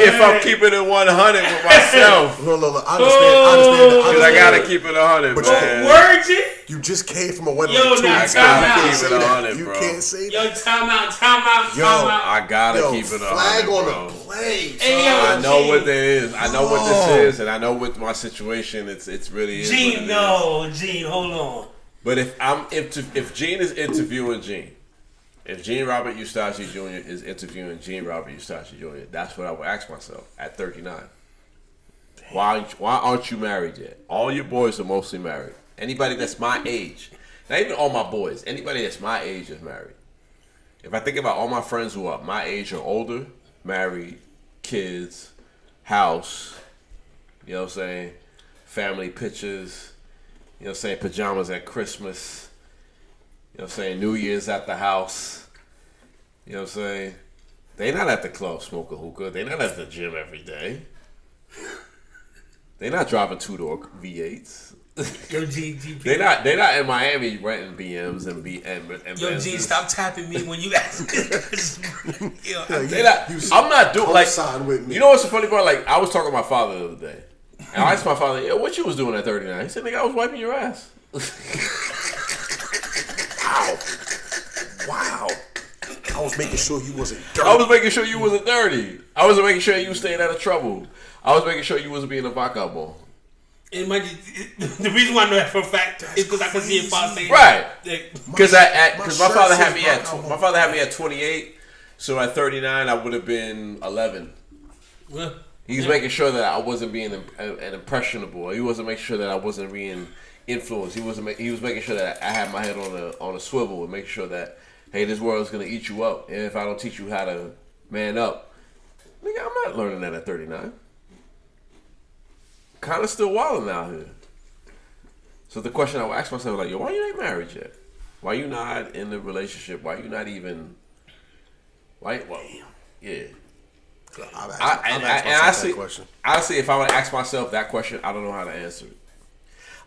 If I'm keeping it 100 with myself. Look, I understand. Because I gotta keep it 100, but man. Word, G? You just came from a wedding. Yo, like 2 nah, weeks time ago. out. You can't say that. You You can't can't say Yo, that. time out. I gotta keep it 100, flag on bro. the play. Hey, yo, I know G. what that is. I know what this is, and I know what my situation. It's really is. Gene, no, Gene, hold on. But if Gene is interviewing Gene, if Gene Robert Eustace Jr. is interviewing Gene Robert Eustace Jr., that's what I would ask myself at 39. Why aren't you married yet? All your boys are mostly married. Anybody that's my age, not even all my boys, anybody that's my age is married. If I think about all my friends who are my age or older, married, kids, house, you know what I'm saying, family pictures, you know what I'm saying, pajamas at Christmas, you know what I'm saying, New Year's at the house, you know what I'm saying, they not at the club smoking hookah, they not at the gym every day, they not driving 2-door V8s. Yo, G. They not in Miami renting BMs and Yo, G, stop tapping me when you ask me. Yo, I'm not doing like. With me. You know what's the funny part? Like, I was talking to my father the other day, and I asked my father, "Yo, what you was doing at 39?" He said, "Nigga, I was wiping your ass." Wow. I was making sure you wasn't dirty. I was making sure you wasn't dirty. I was making sure you was staying out of trouble. I was making sure you wasn't being a vagabond. And the reason why I know that for a fact is because I can see your father saying right. Because my father shirt had me at 28, so at 39 I would have been 11. Well, He was making sure that I wasn't being an impressionable. He wasn't making sure that I wasn't being influenced. He was making sure that I had my head on a swivel and making sure that, hey, this world is gonna eat you up, and if I don't teach you how to Man up. Nigga, I'm not learning that at 39. Kind of still wilding out here. So the question I would ask myself, like, yo, why you ain't married yet? Why you not in the relationship? Why you not even? Why? Well, yeah. Honestly, if I would ask myself that question, I don't know how to answer it.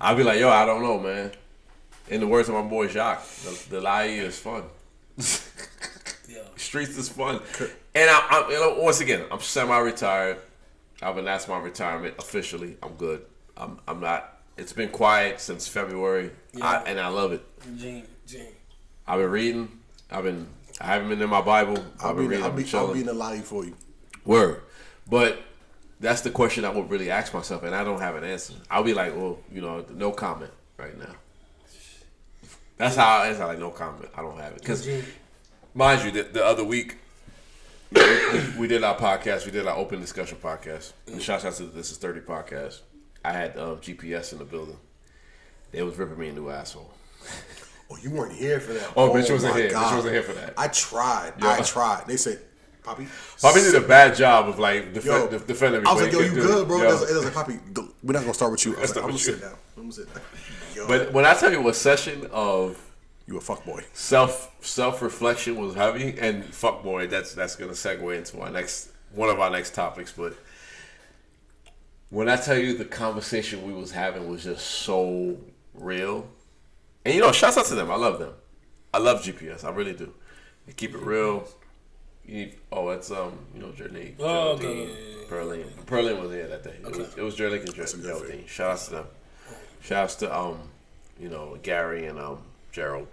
I'd be like, yo, I don't know, man. In the words of my boy Jacques, the lie is fun. Streets is fun. And I'm you know, once again, I'm semi-retired. I've announced my retirement officially. I'm good. I'm not. It's been quiet since February, and I love it. Gene. I've been reading. I haven't been in my Bible. I'll be in the lie for you. Word. But that's the question I would really ask myself, and I don't have an answer. I'll be like, well, you know, no comment right now. That's how I answer, like, no comment. I don't have it. Because, mind you, the other week, we did our podcast. We did our open discussion podcast. And shouts out to the This Is 30 podcast. I had GPS in the building. They was ripping me a new asshole. Oh, you weren't here for that. Oh, bitch wasn't here. Bitch wasn't here for that. I tried. They said, Papi did a bad job of like defending me. I was like, yo, you good, bro? It was like, Papi, we're not gonna start with you. I was like, I'm gonna sit down. Yo. But when I tell you, a session of you a fuckboy, self reflection was heavy, and fuckboy. That's gonna segue into one of our next topics. But when I tell you the conversation we was having was just so real, and you know, shouts out to them. I love them. I love GPS. I really do. They keep it real. It's Jernique. Oh, okay. Perlin was here that day. Okay. It was Jernique and Geraldine. Shout out to them. Shout outs to Gary and Gerald.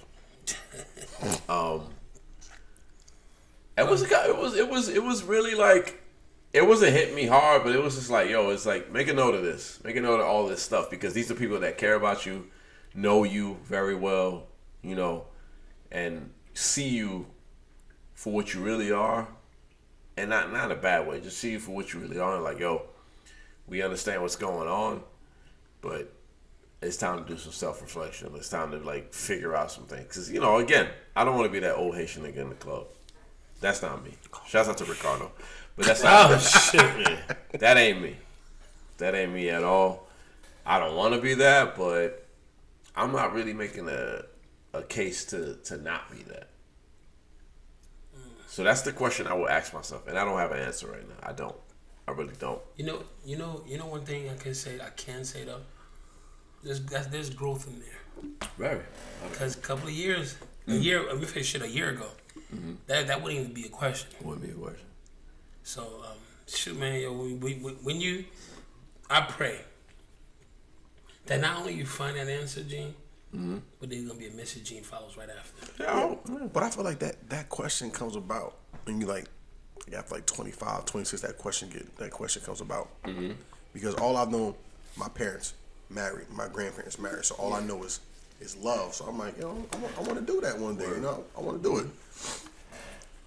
It was really like, it wasn't hitting me hard, but it was just like, yo, it's like, make a note of this. Make a note of all this stuff, because these are people that care about you, know you very well, you know, and see you for what you really are, and not in a bad way. Just see you for what you really are. And like, yo, we understand what's going on, but it's time to do some self-reflection. It's time to like figure out some things. Because, you know, again, I don't want to be that old Haitian nigga in the club. That's not me. Shouts out to Ricardo, but that's not me. Shit, man. That ain't me. That ain't me at all. I don't want to be that, but I'm not really making a case to not be that. So that's the question I will ask myself, and I don't have an answer right now. I don't. I really don't. You know one thing I can say though. There's growth in there. Very. Because a couple of years, a year ago, that wouldn't even be a question. It wouldn't be a question. So, shoot, man, I pray that not only you find that answer, Gene, but there's gonna be a message Gene follows right after. Yeah, but I feel like that question comes about when you like after like 25, 26, that question comes about. Mm-hmm. Because all I've known, my parents married, my grandparents married, so all I know is love. So I'm like, yo, I want to do that one day, you know, I want to do it.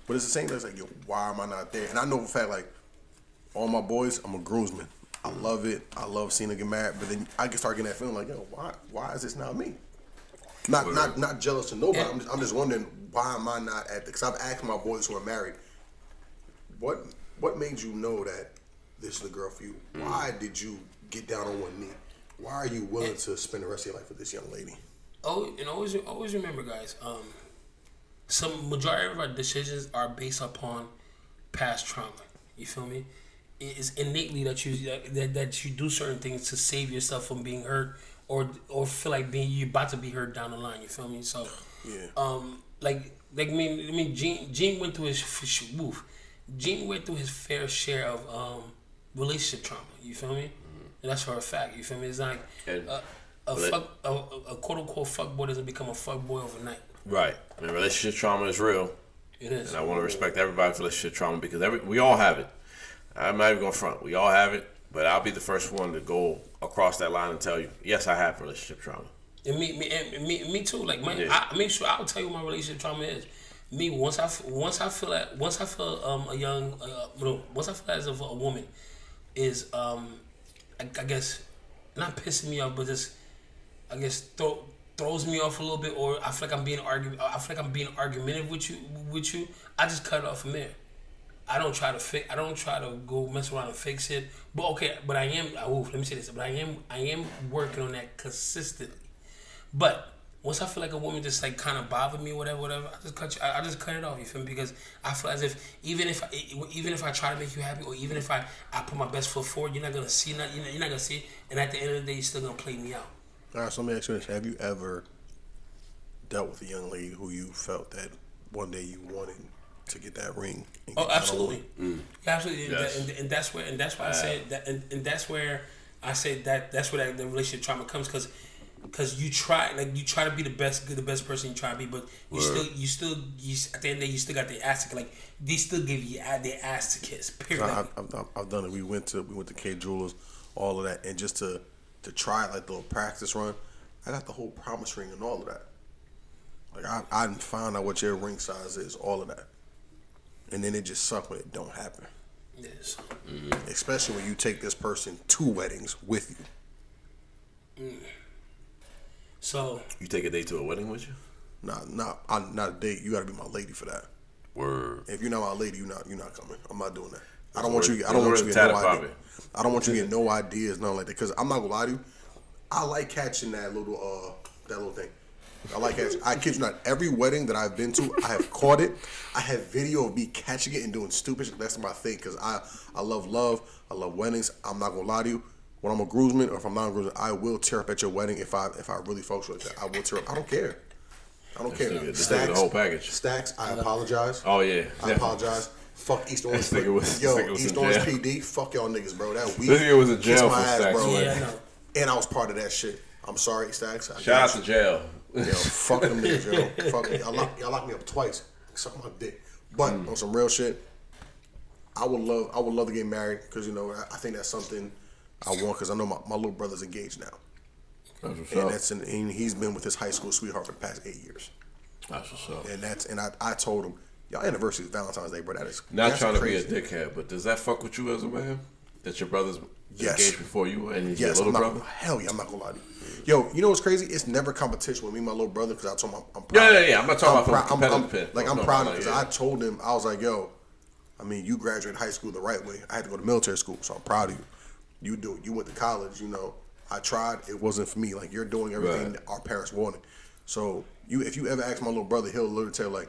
But it's the same thing. It's like, yo, why am I not there? And I know for a fact, like, all my boys, I'm a groomsman. I love it. I love seeing them get married. But then I can start getting that feeling like, yo, why is this not me? Not jealous of nobody. Yeah. I'm just wondering, why am I not at? Because I've asked my boys who are married, what made you know that this is the girl for you? Why did you get down on one knee? Why are you willing to spend the rest of your life with this young lady? Oh, and always remember, guys. Some majority of our decisions are based upon past trauma. You feel me? It is innately that you do certain things to save yourself from being hurt, or feel like you're about to be hurt down the line. You feel me? So, yeah. Gene went through his fair share of relationship trauma. You feel me? And that's for a fact. You feel me? It's like a quote unquote fuckboy doesn't become a fuckboy overnight. Right. I mean, relationship trauma is real. It is. And I want to respect everybody's relationship trauma, because we all have it. I'm not even going to front. We all have it, but I'll be the first one to go across that line and tell you, yes, I have relationship trauma. And me too. Like, I make sure I'll tell you what my relationship trauma is. Me, once I feel as if a woman is I guess not pissing me off, but just I guess throws me off a little bit, or I feel like I'm being argumentative with you. I just cut it off from there. I don't try to go mess around and fix it. But okay, but I am. Let me say this. But I am working on that consistently. But once I feel like a woman just like kind of bothered me, whatever, I just cut it off. You feel me? Because I feel as if even if I try to make you happy, or even if I put my best foot forward, you're not gonna see nothing. You're not gonna see it. And at the end of the day, you're still gonna play me out. All right, so let me ask you this: have you ever dealt with a young lady who you felt that one day you wanted to get that ring? Oh, absolutely, absolutely. Yes. And that's why I said that, and that's where I said that's where the relationship trauma comes, because you try to be the best person you try to be, but you still at the end of the day you still got the ass to, like, they still give you their ass to kiss. Period. I've done it. We went to K Jewelers, all of that, and just to try like the little practice run, I got the whole promise ring and all of that. Like I found out what your ring size is, all of that, and then it just sucked when it don't happen. Yes. Mm-hmm. Especially when you take this person to weddings with you. So you take a date to a wedding with you? Not a date. You got to be my lady for that. Word. If you're not my lady, you're not coming. I'm not doing that. I don't want you to get no idea. I don't want you to get no ideas, nothing like that. Because I'm not gonna lie to you. I like catching that little thing. I like catching. I kid you not. Every wedding that I've been to, I have caught it. I have video of me catching it and doing stupid shit. That's my thing. Because I love love. I love weddings. I'm not gonna lie to you. When I'm a groomsman, or if I'm not a groomsman, I will tear up at your wedding if I really focus with that. I will tear up. I don't care. Stacks, the whole package. Stacks, I apologize. Oh yeah, I apologize. Fuck East Orange. East Orange PD. Fuck y'all niggas, bro. That week. This nigga was in jail for ass, Stacks. bro. yeah, I know. And I was part of that shit. I'm sorry, Stacks. Shout out to jail. Yo, fuck them niggas, yo. Fuck me. Y'all locked me up twice. Suck my dick. But on some real shit, I would love to get married, because I think that's something I want, because I know my little brother's engaged now. And he's been with his high school sweetheart for the past 8 years. That's what's up. And I told him, y'all anniversary is Valentine's Day, bro. That's trying crazy. To be a dickhead, but does that fuck with you as a man? That your brother's Yes. engaged before you, and he's Yes, your little brother? Hell yeah, I'm not gonna lie to you. Yo, you know what's crazy? It's never competition with me and my little brother, because I told him I'm proud. Yeah. I'm not talking about competitive pit. I'm proud because I told him, I was like, yo, I mean, you graduated high school the right way. I had to go to military school, so I'm proud of you. You do it. You went to college, I tried. It wasn't for me. Like, you're doing everything that our parents wanted. So if you ever ask my little brother, he'll literally tell you, like,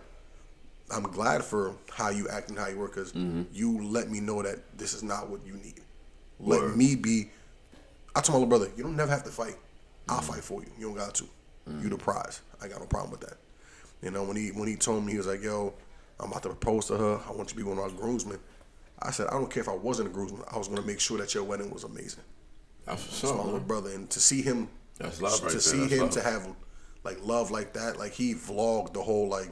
I'm glad for how you act and how you work, because you let me know that this is not what you need. Let me be. I told my little brother, you don't never have to fight. I'll fight for you. You don't got to. You the prize. I got no problem with that. When he told me, he was like, yo, I'm about to propose to her. I want you to be one of our groomsmen. I said, I don't care if I wasn't a groomsman. I was going to make sure that your wedding was amazing. That's what's So up, my little brother, and to see him, that's love right to there. see That's him love. to have like love like that, like he vlogged the whole like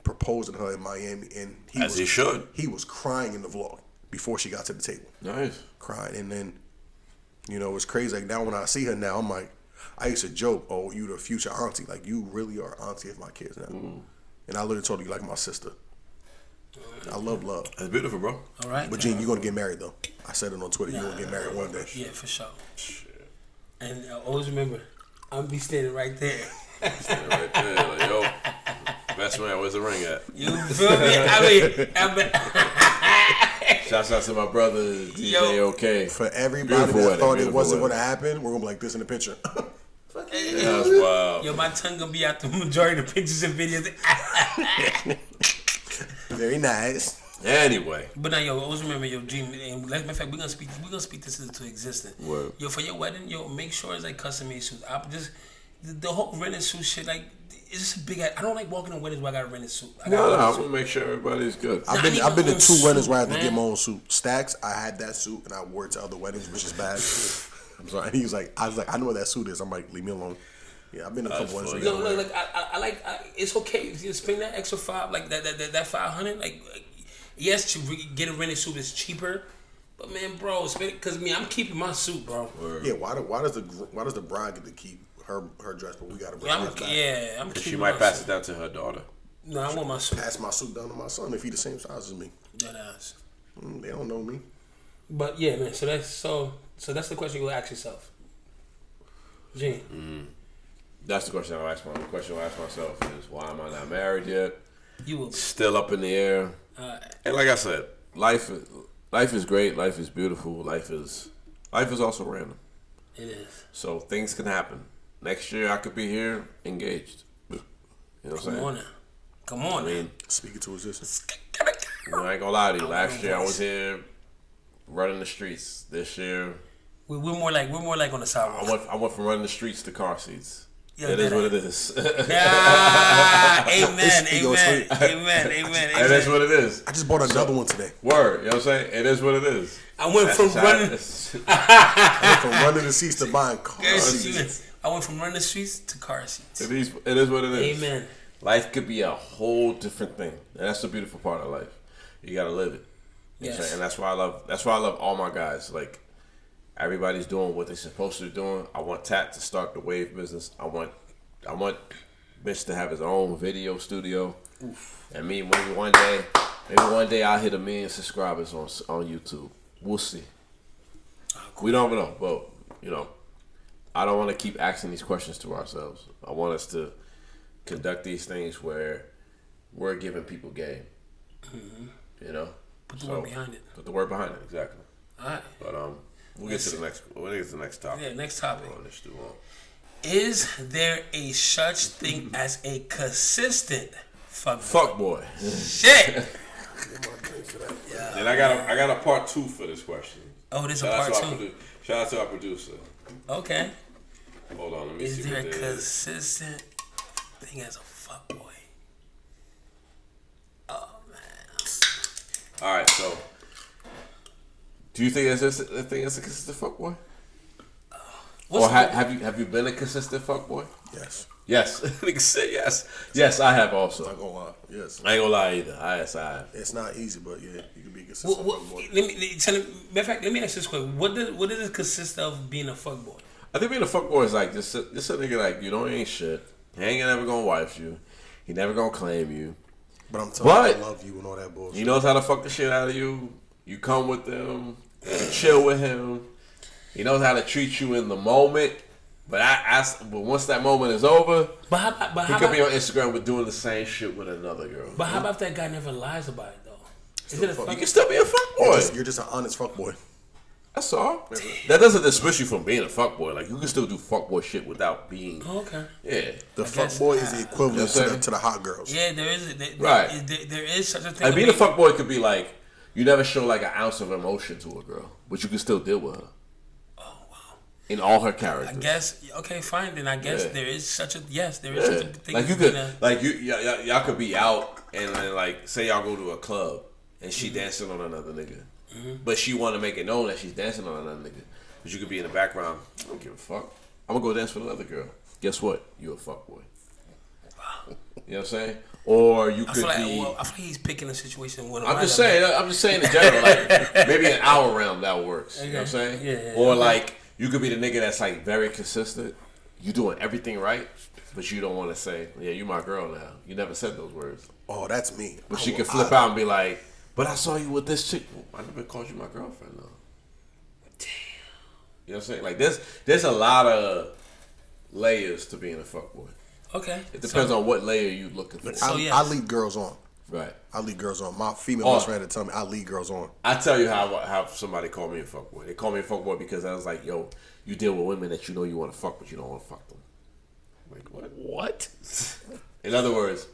proposing her in Miami, and he should. He was crying in the vlog before she got to the table. Nice. Crying, and then it's crazy. Like, now when I see her now, I'm like, I used to joke, oh, you the future auntie, like you really are auntie of my kids now. And I literally told her, you like my sister. I love love. That's beautiful, bro. All right. But Gene, you're gonna get married though. I said it on Twitter. You're gonna get married one day. Yeah, for sure. Shit. And always remember, I'm be standing right there. Standing right there, like, yo, best man, where's the ring at? You feel me? I mean, Shouts out to my brother DJ OK. For everybody Beautiful that wedding, thought it beautiful wasn't wedding. gonna happen, we're gonna be like this in the picture. That's wild. yo, my tongue gonna be out the majority of the pictures and videos. Very nice. Anyway, But now, yo, always remember, yo, Dream. And matter of fact, we're gonna speak this into existence. Word. Yo, for your wedding, yo, make sure it's like custom made suits. The whole rented suit shit, like, it's just a big. I don't like walking in weddings where I got a rented suit. I'm gonna make sure everybody's good. I've I need been my to own 2 weddings suit, where I had to man. get my own suit. Stacks, I had that suit and I wore it to other weddings, which is bad. I'm sorry. He was like, I know what that suit is. I'm like, leave me alone. Yeah, I've been to a couple weddings. No, like it's okay if you spend that extra $5, like that $500. Like, yes, to get a rented suit is cheaper, but man, bro, spend it, because I'm keeping my suit, bro. Yeah, why does the bride get to keep her dress, but we gotta bring ours back? I'm keeping. she might my pass suit. it down to her daughter. No, I want my suit. Pass my suit down to my son if he the same size as me. That ass. They don't know me. But yeah, man. So that's the question you will ask yourself, Gene. That's the question I'll ask myself. The question I'll ask myself is, why am I not married yet? You will be. Still up in the air. And like I said, life is great. Life is beautiful. Life is also random. It is. So things can happen. Next year I could be here engaged. You know what I'm saying? Come on. I mean, Speaking to existence. I ain't gonna lie to you. Last year I was here running the streets. This year we're more like on the sidewalk. I went from running the streets to car seats. Yeah, it is what it is. Amen. It is what it is. I just bought another one today. Word, you know what I'm saying? It is what it is. I went from running the seats to buying car seats. I went from running the streets to car seats. It is what it is. Amen. Life could be a whole different thing. And that's the beautiful part of life. You gotta live it. You know what I'm saying? And that's why I love all my guys. Like, everybody's doing what they're supposed to be doing. I want Tat to start the wave business. I want Mitch to have his own video studio. Oof. And maybe one day I'll hit 1 million subscribers on YouTube. We'll see. We don't know, but I don't want to keep asking these questions to ourselves. I want us to conduct these things where we're giving people game. Mm-hmm. Put the word behind it. Put the word behind it, exactly. All right. But we'll get to the next topic. Yeah, next topic. Let's do on. Is there a such thing as a consistent fuck boy? Shit. Yeah. And I got a part 2 for this question. Oh, there's a part 2. Shout out to our producer. Okay. Hold on, let me see. Is there a consistent thing as a fuck boy? Oh man. All right, so do you think there's a thing as a consistent fuck boy? Or have you been a consistent fuck boy? Yes. Yes. Nigga said yes. Yes, I have also. Not gonna lie. Yes. I ain't gonna lie either. Yes, I have. It's not easy, but yeah, you can be a consistent fuck boy. Let me ask this question. What does it consist of being a fuck boy? I think being a fuck boy is like just a nigga like he ain't shit. He ain't never gonna wife you. He never gonna claim you. But I'm telling you, I love you and all that bullshit. He knows how to fuck the shit out of you. You come with him. You chill with him. He knows how to treat you in the moment. But but once that moment is over, he could be on Instagram with doing the same shit with another girl. But how about if that guy never lies about it though? You can still be a fuck boy. You're just an honest fuck boy. That's all. Damn. That doesn't dismiss you from being a fuck boy. Like, you can still do fuck boy shit without being. Oh, okay. Yeah. The fuck boy is the equivalent to the hot girls. Yeah, there is such a thing. Like, being a fuck boy could be like, you never show like an ounce of emotion to a girl, but you can still deal with her. Oh wow. In all her characters. I guess okay, fine. Then I guess there is such a such a thing. Like, you could y'all could be out and then, like, say y'all go to a club and she dancing on another nigga. Mm-hmm. But she want to make it known that she's dancing on another nigga. But you could be in the background. I don't give a fuck. I'm going to go dance with another girl. Guess what? You a fuck boy. Wow. You know what I'm saying? Or you could be... I feel like he's picking a situation with I'm just saying in general. Like, maybe in our realm that works. Okay. You know what I'm saying? Yeah. Or like, you could be the nigga that's like very consistent. You doing everything right. But you don't want to say, yeah, you my girl now. You never said those words. Oh, that's me. But she can flip out and be like, but I saw you with this chick. I never called you my girlfriend though. Damn. You know what I'm saying? Like, there's a lot of layers to being a fuckboy. Okay. It depends on what layer you looking for. I lead girls on. Right. I lead girls on. My female best friend had to tell me I lead girls on. I tell you how somebody called me a fuckboy. They called me a fuckboy because I was like, yo, you deal with women that you know you want to fuck, but you don't want to fuck them. I'm like, what? What? In other words,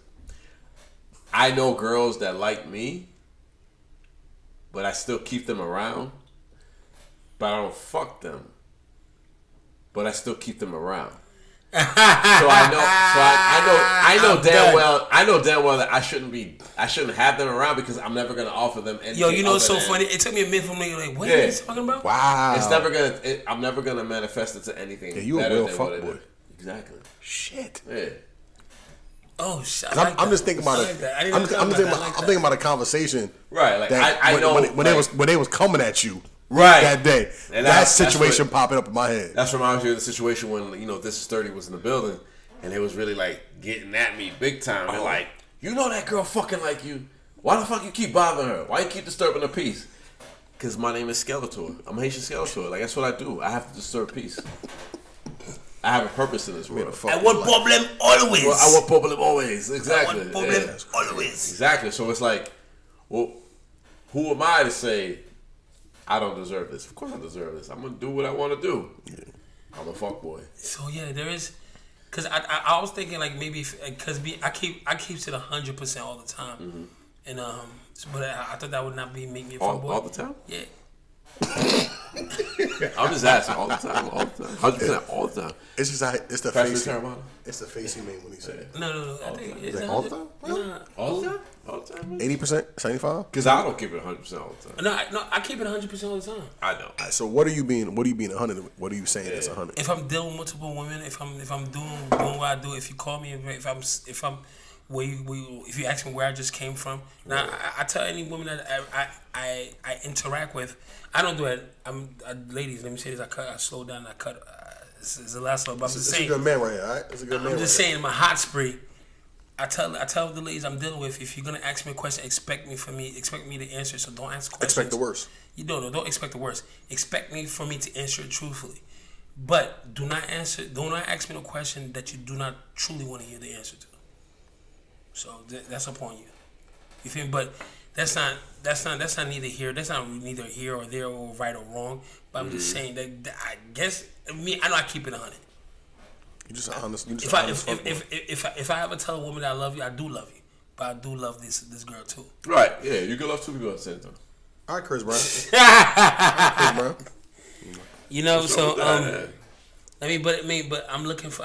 I know girls that like me, but I still keep them around, but I don't fuck them, but I still keep them around. So I know damn well that I shouldn't have them around because I'm never gonna offer them anything. Yo, you know what's so funny? It took me a minute for me like, what are you talking about? Wow. I'm never gonna manifest it to anything. Yeah, you better a real than fuck boy. Exactly. Shit. Yeah. Oh shit! I'm just thinking about it. I'm thinking about a conversation. Right. Like I know when they was coming at you. Right. That day. And that situation popping up in my head. That's reminds me of the situation when, This Is 30 was in the building and they was really like getting at me big time. They're like, you know that girl fucking like you. Why the fuck you keep bothering her? Why you keep disturbing her peace? Because my name is Skeletor. I'm Haitian Skeletor. Like, that's what I do. I have to disturb peace. I have a purpose in this world. I want problem always. Well, I want problem always. Exactly. I want problem always. Exactly. So it's like, well, who am I to say I don't deserve this? Of course I deserve this. I'm gonna do what I want to do. Yeah. I'm a fuckboy. So yeah, there is, cause I was thinking like maybe cause I keep it 100% all the time, and but I thought that would not make me a fuckboy all the time. Yeah. I'm just asking all the time, 100% all the time. It's just it's the face. It's the face he made when he said it. No. I think it's all the time. All the time. All the time. 80%, 75%. Because I don't keep it 100% all the time. No, I keep it 100% all the time. I know. Right, so what are you being 100? What are you saying that's 100? If I'm dealing with multiple women, if I'm doing what I do, if you call me, if you ask me where I just came from, now I tell any woman that I interact with, I don't do it. Ladies, let me say this: I slow down, I cut. It's the last one, but I'm just saying. It's a good man right here, all right? It's a good man. I'm just saying, my hot spree. I tell the ladies I'm dealing with, if you're gonna ask me a question, expect me to answer. So don't ask questions. Expect the worst. You don't expect the worst. Expect me for me to answer it truthfully, but do not ask me no question that you do not truly want to hear the answer to. So that's upon you. You feel me? But that's not neither here. That's not neither here or there or right or wrong. But I'm just saying that I guess I know I keep it 100. You just honest. If I ever tell a woman that I love you, I do love you, but I do love this girl too. Right? Yeah, you can love two people at the same time. All right, Chris Brown. Chris Brown. You know, so but I'm looking for.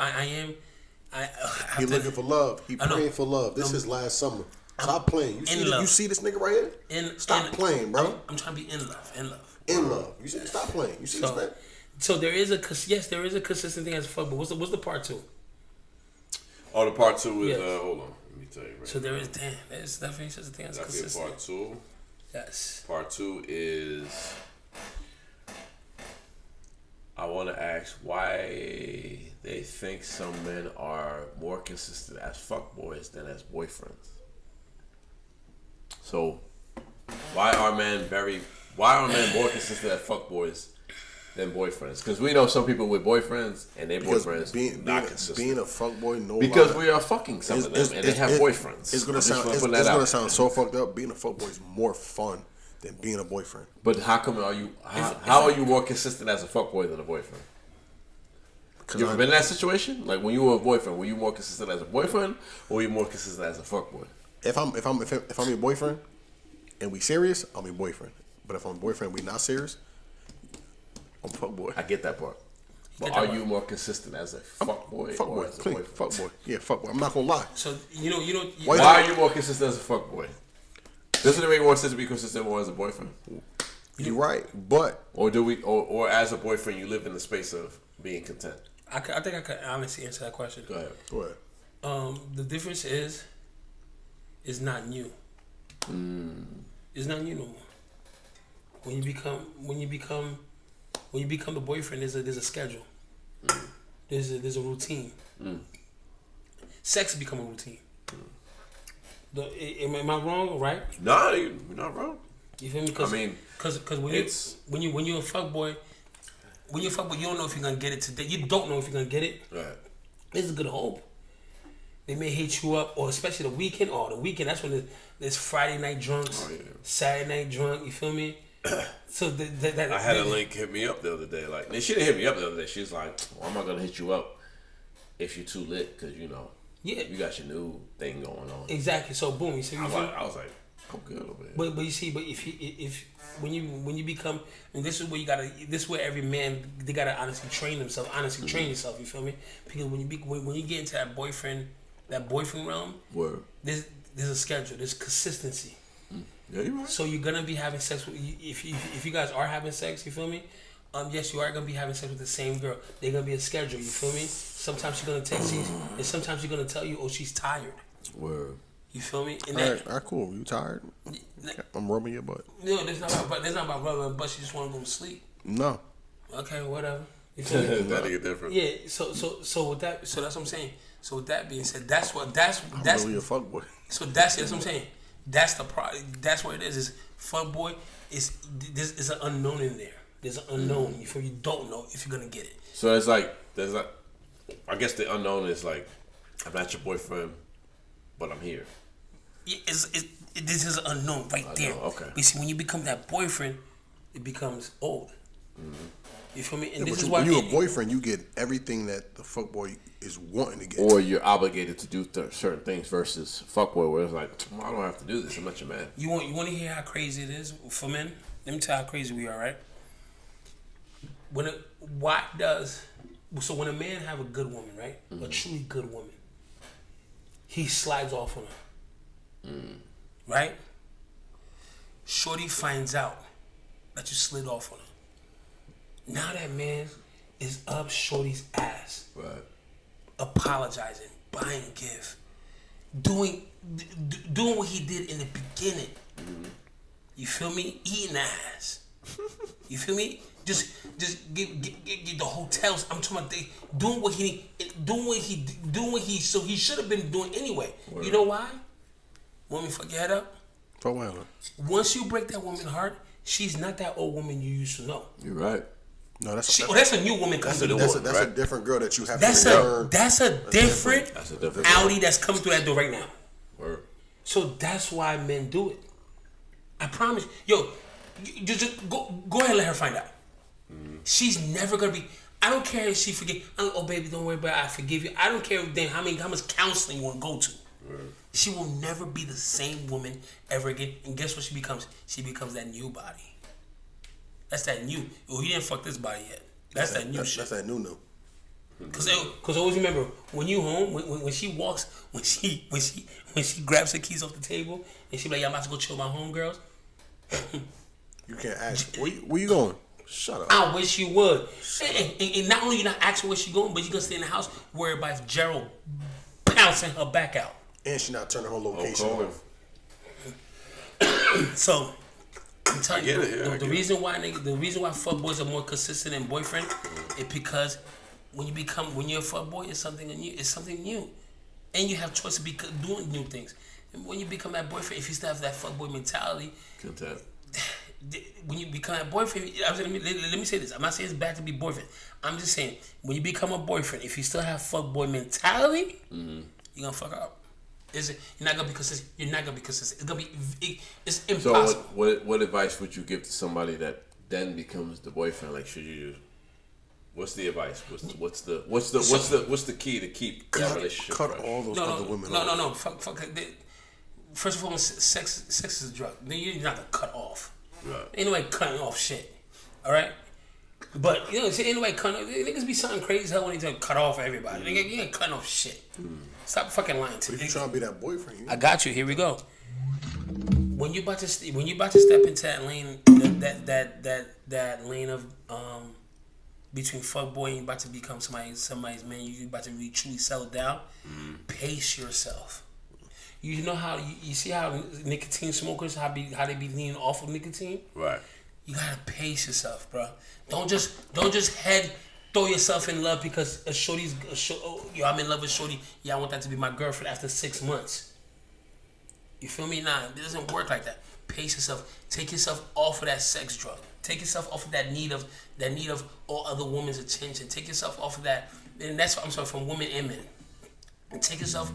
He looking for love. He praying for love. This is last summer. Stop playing. You see this nigga right here? Stop playing, bro. I'm trying to be in love. In love. You see? Stop playing. You see this man? So there is a consistent thing as a fuck. But what's the part 2? Oh, the part 2 is hold on. Let me tell you. Right. So there's definitely such a thing as consistent. Part 2. Yes. Part 2 is I want to ask why they think some men are more consistent as fuckboys than as boyfriends. So, why are men more consistent as fuckboys than boyfriends? Because we know some people with boyfriends and their boyfriends not consistent. Being a fuckboy, because we are fucking some of them and they have boyfriends. It's gonna sound so fucked up. Being a fuckboy is more fun than being a boyfriend. But how come are you more consistent as a fuckboy than a boyfriend? You ever been in that situation? Like when you were a boyfriend, were you more consistent as a boyfriend, or were you more consistent as a fuckboy? If I'm your boyfriend and we serious, I'm your boyfriend. But if I'm a boyfriend and we not serious, I'm a fuckboy. I get that part. But are you more consistent as a fuckboy or as a boyfriend? Fuckboy. Yeah, fuckboy. I'm not gonna lie. So why are you more consistent as a fuckboy? Doesn't it make more sense to be consistent more as a boyfriend? You're right, but or as a boyfriend you live in the space of being content? I think I could honestly answer that question. Go ahead. The difference is not new. It's not new no more. When you become the boyfriend, there's a schedule. There's a routine. Sex become a routine. Am I wrong or right? No, you're not wrong. You feel me? Because when you're a fuckboy, you don't know if you're gonna get it today. You don't know if you're gonna get it. Right. There's a good hope. They may hit you up, or especially the weekend. That's when there's Friday night drunks, Saturday night drunk. You feel me? So I had a link hit me up the other day. Like, she didn't hit me up the other day. She was like, "Well, I'm not gonna hit you up if you're too lit, because you got your new thing going on." Exactly. So boom, you see. I was like, I'm good over here. But you see, if when you become, and this is where every man, they gotta honestly train themselves. Honestly train yourself. You feel me? Because when you get into that boyfriend realm, there's a schedule. There's consistency. Yeah, you're right. So you're gonna be having sex with, if you guys are having sex, you feel me? Yes, you are gonna be having sex with the same girl. They're gonna be a schedule. You feel me? Sometimes she's gonna text you, and sometimes she's gonna tell you, "Oh, she's tired." Word. You feel me? And all right, cool. You tired? I'm rubbing your butt. No, that's not about rubbing her butt. She just want to go to sleep. No. Okay, whatever. You feel me? That nigga different. Yeah. So with that, so that's what I'm saying. So with that being said, that's I'm really a fuckboy. So that's what I'm saying. That's the That's what it is. Is fuckboy is an unknown in there. There's an unknown. You don't know if you're gonna get it. So it's like I guess the unknown is like, I'm not your boyfriend, but I'm here. this is unknown right there. Okay. But see, when you become that boyfriend, it becomes old. You feel me? And this is when why you're a boyfriend, you get everything that the fuckboy is wanting to get. Or you're obligated to do certain things versus fuckboy, where it's like, I don't have to do this. I'm not your man. You want to hear how crazy it is for men? Let me tell you how crazy we are, right? When a man have a good woman, right? A truly good woman, he slides off on her, right? Shorty finds out that you slid off on her. Now that man is up Shorty's ass, Right. apologizing, buying gift, doing what he did in the beginning. You feel me? Eating ass. You feel me? Just get the hotels. I'm talking about doing what he so he should have been doing anyway. Word. You know why? Woman, fuck your head up. For a while. Once you break that woman's heart, she's not that old woman you used to know. You're right. No, that's a new woman coming through the door. That's a different girl that you have to learn. That's a different Audi that's coming through that door right now. Word. So that's why men do it. I promise. Yo, just go ahead and let her find out. She's never gonna be. I don't care if she forget. Oh baby, don't worry about it. I forgive you. I don't care how much counseling you want to go to. She will never be the same woman ever again. And guess what she becomes? She becomes that new body. That's that new. Oh, he didn't fuck this body yet. That's that new shit. That's that new. Cause always remember when you home, when she walks, when she grabs her keys off the table and she be like, "Yeah, I'm about to go chill with my homegirls." You can't ask. Where you going? Shut up. I wish you would. And not only you not asking where she going, but you gonna stay in the house worried about Gerald pouncing her back out. And she not turning her location off. So I'm telling you, the reason why fuckboys are more consistent than boyfriend is because when you're a fuckboy, it's something new. It's something new, and you have choice to be doing new things. And when you become that boyfriend, if you still have that fuckboy mentality, content. When you become a boyfriend, let me say this. I'm not saying it's bad to be boyfriend. I'm just saying when you become a boyfriend, if you still have fuckboy mentality, you're gonna fuck up. You're not gonna be consistent. You're not gonna be consistent. It's gonna be. It's impossible. So what advice would you give to somebody that then becomes the boyfriend? Like, should you? What's the advice? What's the key to keep that relationship? Cut all those other women off. No. Fuck. First of all, sex is a drug. Then you're not gonna cut off. Right. Ain't nobody cutting off shit. All right. But ain't nobody cutting off. Niggas be something crazy hell when they cut off everybody. Nigga, you ain't cutting off shit. Stop fucking lying to me. If you trying to be that boyfriend, I got you. Here we go. When you about to step into that lane, that lane of between fuckboy and you about to become somebody's man, you about to really truly settle down. Pace yourself. You know how you see how nicotine smokers how they be leaning off of nicotine. Right. You gotta pace yourself, bro. Don't just throw yourself in love because I'm in love with shorty. Yeah, I want that to be my girlfriend after 6 months. You feel me? Nah, it doesn't work like that. Pace yourself. Take yourself off of that sex drug. Take yourself off of that need of all other women's attention. Take yourself off of that, and that's what I'm sorry from women and men. And take yourself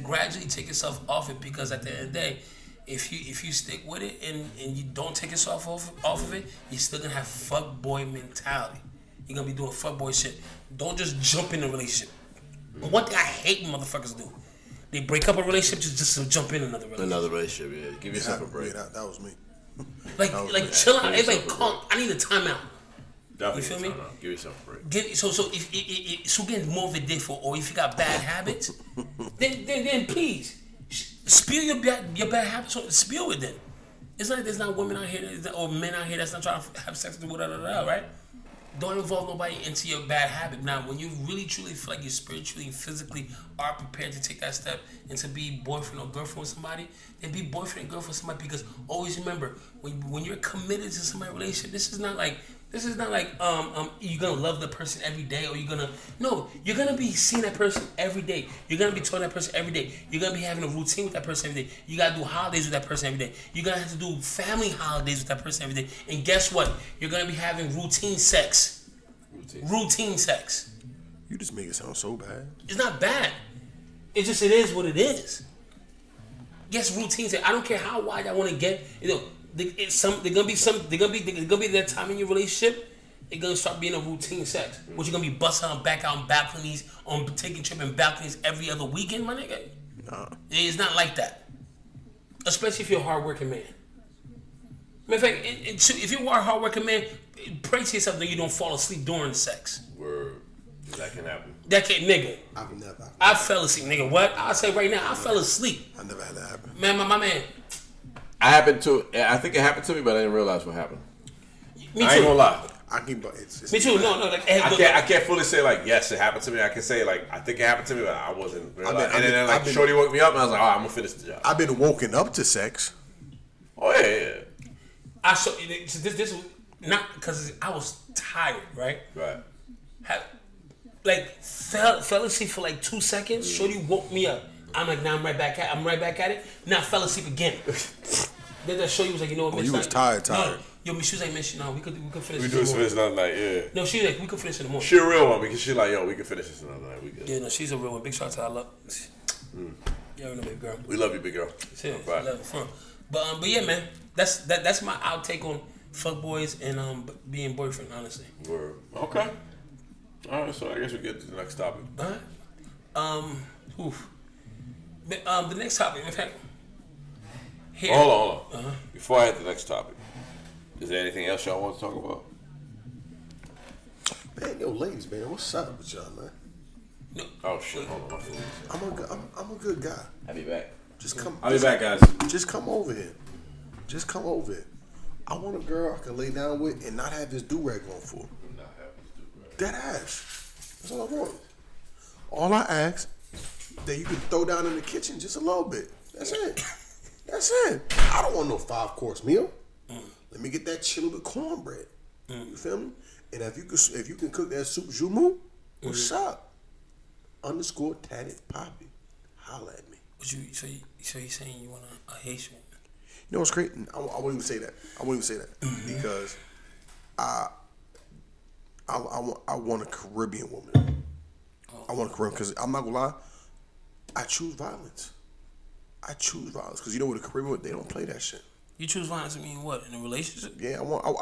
gradually take yourself off it because at the end of the day, if you stick with it and you don't take yourself off of it, you're still gonna have fuckboy mentality. You're gonna be doing fuckboy shit. Don't just jump in a relationship. But one thing I hate when motherfuckers do, they break up a relationship just to jump in another relationship. Another relationship, yeah. Give yourself a break. Yeah, that was me. Chill out. Everybody calm. I need a timeout. Definitely. You feel me? Give yourself a break. So if getting more of a dick for, or if you got bad habits, then please spill your bad habits. Spill with them. It's like there's not women out here or men out here that's not trying to have sex with right? Don't involve nobody into your bad habit. Now, when you really truly feel like you spiritually and physically are prepared to take that step and to be boyfriend or girlfriend with somebody, then be boyfriend and girlfriend with somebody. Because always remember, when you're committed to somebody's relationship, this is not like you're gonna love the person every day, or you're gonna be seeing that person every day. You're gonna be talking to that person every day. You're gonna be having a routine with that person every day. You gotta do holidays with that person every day. You're gonna have to do family holidays with that person every day. And guess what? You're gonna be having routine sex. Routine sex. You just make it sound so bad. It's not bad. It is what it is. Yes, routine sex. I don't care how wide I want to get. You know, they're gonna be that time in your relationship. It's gonna start being a routine sex. What, you gonna be busting on back out on balconies, on taking trip in balconies every other weekend, my nigga? Nah. It's not like that. Especially if you're a hardworking man. Matter of fact, if you're a hardworking man, pray to yourself that you don't fall asleep during sex. Word. That can happen. That can't, nigga. I've never. I fell asleep, nigga. What? I'll say right now, I fell asleep. I never had that happen. Man, my man. I think it happened to me, but I didn't realize what happened. Me I ain't too. gonna lie. I can, but it's Me too. No, like I can't fully say like yes, it happened to me. I can say like I think it happened to me, but I wasn't. Shorty woke me up and I was like, all right, I'm gonna finish the job. I've been woken up to sex. Oh yeah. I saw this was not because I was tired, right? Right. Fell asleep for like 2 seconds. Shorty woke me up. I'm like, now I'm right back at it. Now I fell asleep again. Then that Shorty was like, you know what, Miss? You was tired. No, yo, she was like, Miss, no, we could finish. We this do in the finish morning. another night, yeah. No, she was like, we could finish in the morning. She a real one because she like, yo, we can finish this another night. We good. Yeah, no, she's a real one. Big shout out to her. Love. You already know, baby girl. We love you, big girl. Serious. Right. Love her from. But yeah, man, that's my outtake on fuck boys and being boyfriend, honestly. Word. Okay. All right, so I guess we get to the next topic. All right. The next topic, in fact. Here. Hold on. Before I hit the next topic, is there anything else y'all want to talk about? Man, yo, ladies, man, what's up with y'all, man? No. Oh shit! Hold on, my phone. I'm a good guy. I'll be back. I'll be back, guys. Just come over here. Just come over here. I want a girl I can lay down with and not have this do-rag on for. That ass. That's all I want. All I ask that you can throw down in the kitchen just a little bit. That's it. That's it. I don't want no 5-course meal. Let me get that chili with cornbread. You feel me? And if you can cook that soup jumu, what's up? _ TattPapii. Holla at me. So you saying you want a Haitian woman? You know what's great? I wouldn't even say that. Because I want a Caribbean woman. I want a Caribbean because I'm not gonna lie. I choose violence because you know what, the Caribbean, they don't play that shit. You choose violence, I mean what, in a relationship? Yeah, I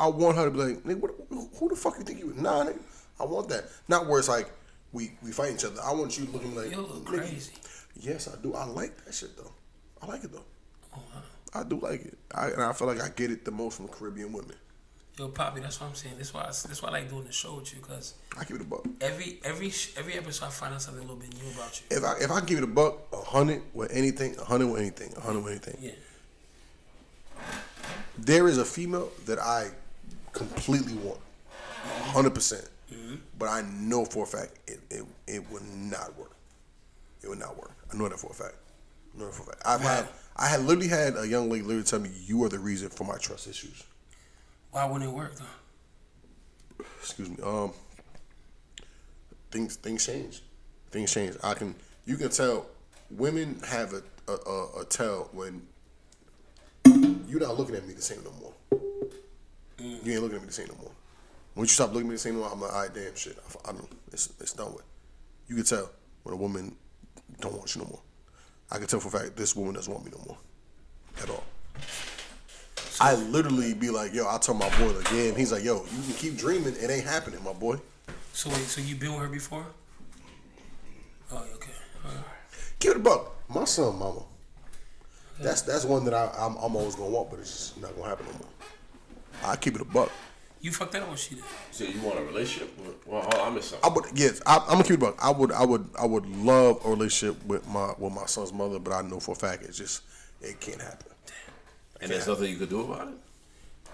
want her to be like, nigga, who the fuck you think you? Nah, nigga, I want that. Not where it's like we fight each other. I want you looking like, You look crazy. Yes, I do. I like that shit though. I like it though. Oh, wow. I do like it. And I feel like I get it the most from Caribbean women. Yo, Poppy, that's what I'm saying. That's why I like doing the show with you, because I give it a buck. every episode I find out something a little bit new about you. If I give it a buck, 100 with anything, 100 with anything, 100 with anything. Yeah. There is a female that I completely want, 100%. But I know for a fact it would not work. It would not work. I know that for a fact. I had literally had a young lady literally tell me, you are the reason for my trust issues. Why wouldn't it work though? Excuse me. Things change. Things change. You can tell women have a tell when you're not looking at me the same no more. You ain't looking at me the same no more. When you stop looking at me the same no more, I'm like, all right, damn shit. I don't. It's done with. You can tell when a woman don't want you no more. I can tell for a fact this woman doesn't want me no more at all. I literally be like, yo, I'll tell my boy again. He's like, yo, you can keep dreaming. It ain't happening, my boy. So wait, so you been with her before? Oh, okay. Give it a buck. My son, mama. That's one that I'm always gonna want, but it's just not gonna happen no more. I keep it a buck. You fucked that up or she did? So you want a relationship? Well, hold on, I missed something. I'm gonna keep it a buck. I would love a relationship with my son's mother, but I know for a fact it can't happen. And there's nothing you could do about it?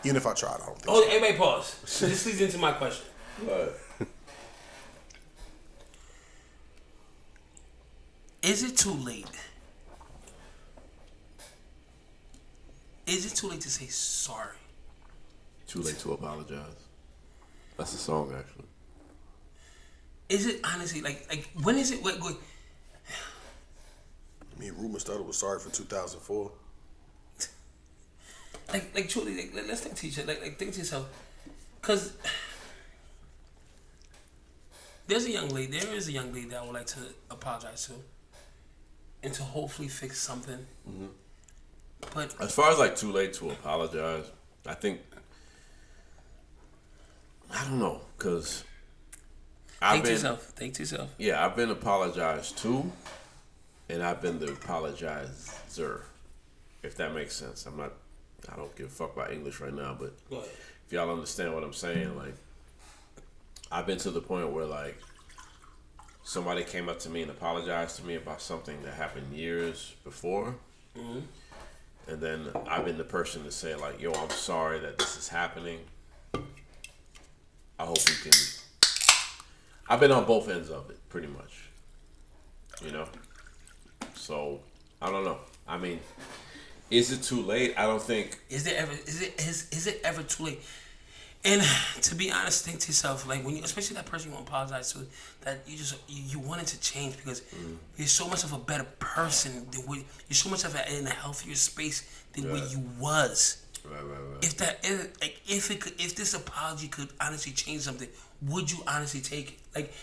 Even if I tried, I don't think Oh, so. everybody pause. This leads into my question. What? Is it too late? Is it too late to say sorry? Too late to apologize. That's a song, actually. Is it honestly like when is it? Wait. Me and Ruben started with sorry for 2004. Like truly, let's think to each other. Like think to yourself, because there is a young lady that I would like to apologize to, and to hopefully fix something. But as far as like too late to apologize, I think I don't know because think to yourself. Yeah, I've been apologized to, and I've been the apologizer. If that makes sense, I don't give a fuck about English right now, but if y'all understand what I'm saying, like I've been to the point where like somebody came up to me and apologized to me about something that happened years before. Mm-hmm. And then I've been the person to say like, yo, I'm sorry that this is happening. I hope you can. I've been on both ends of it, pretty much. You know? So, I don't know. I mean, is it too late? I don't think. Is it ever too late? And to be honest, think to yourself, like when you, especially that person you want to apologize to, that you wanted to change because you're so much of a better person than you're so much of in a healthier space than where you was. Right. If this apology could honestly change something, would you honestly take it?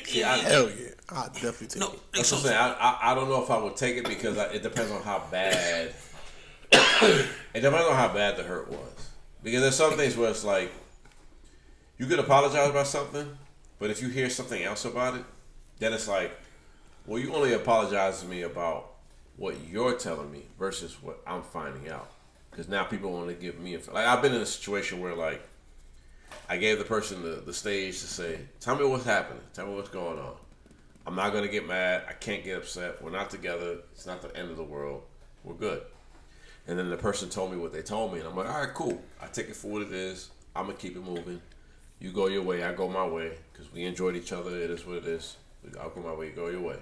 Hell yeah, I'd definitely take it. That's what I'm saying. I don't know if I would take it because it depends on how bad. It depends on how bad the hurt was. Because there's some things where it's like, you could apologize about something, but if you hear something else about it, then it's like, well, you only apologize to me about what you're telling me versus what I'm finding out. Because now people want to give me like I've been in a situation where like I gave the person the stage to say, tell me what's happening, tell me what's going on. I'm not gonna get mad. I can't get upset. We're not together. It's not the end of the world. We're good. And then the person told me what they told me, and I'm like, all right, cool. I take it for what it is. I'm gonna keep it moving. You go your way, I go my way, because we enjoyed each other. It is what it is. I'll go my way, you go your way.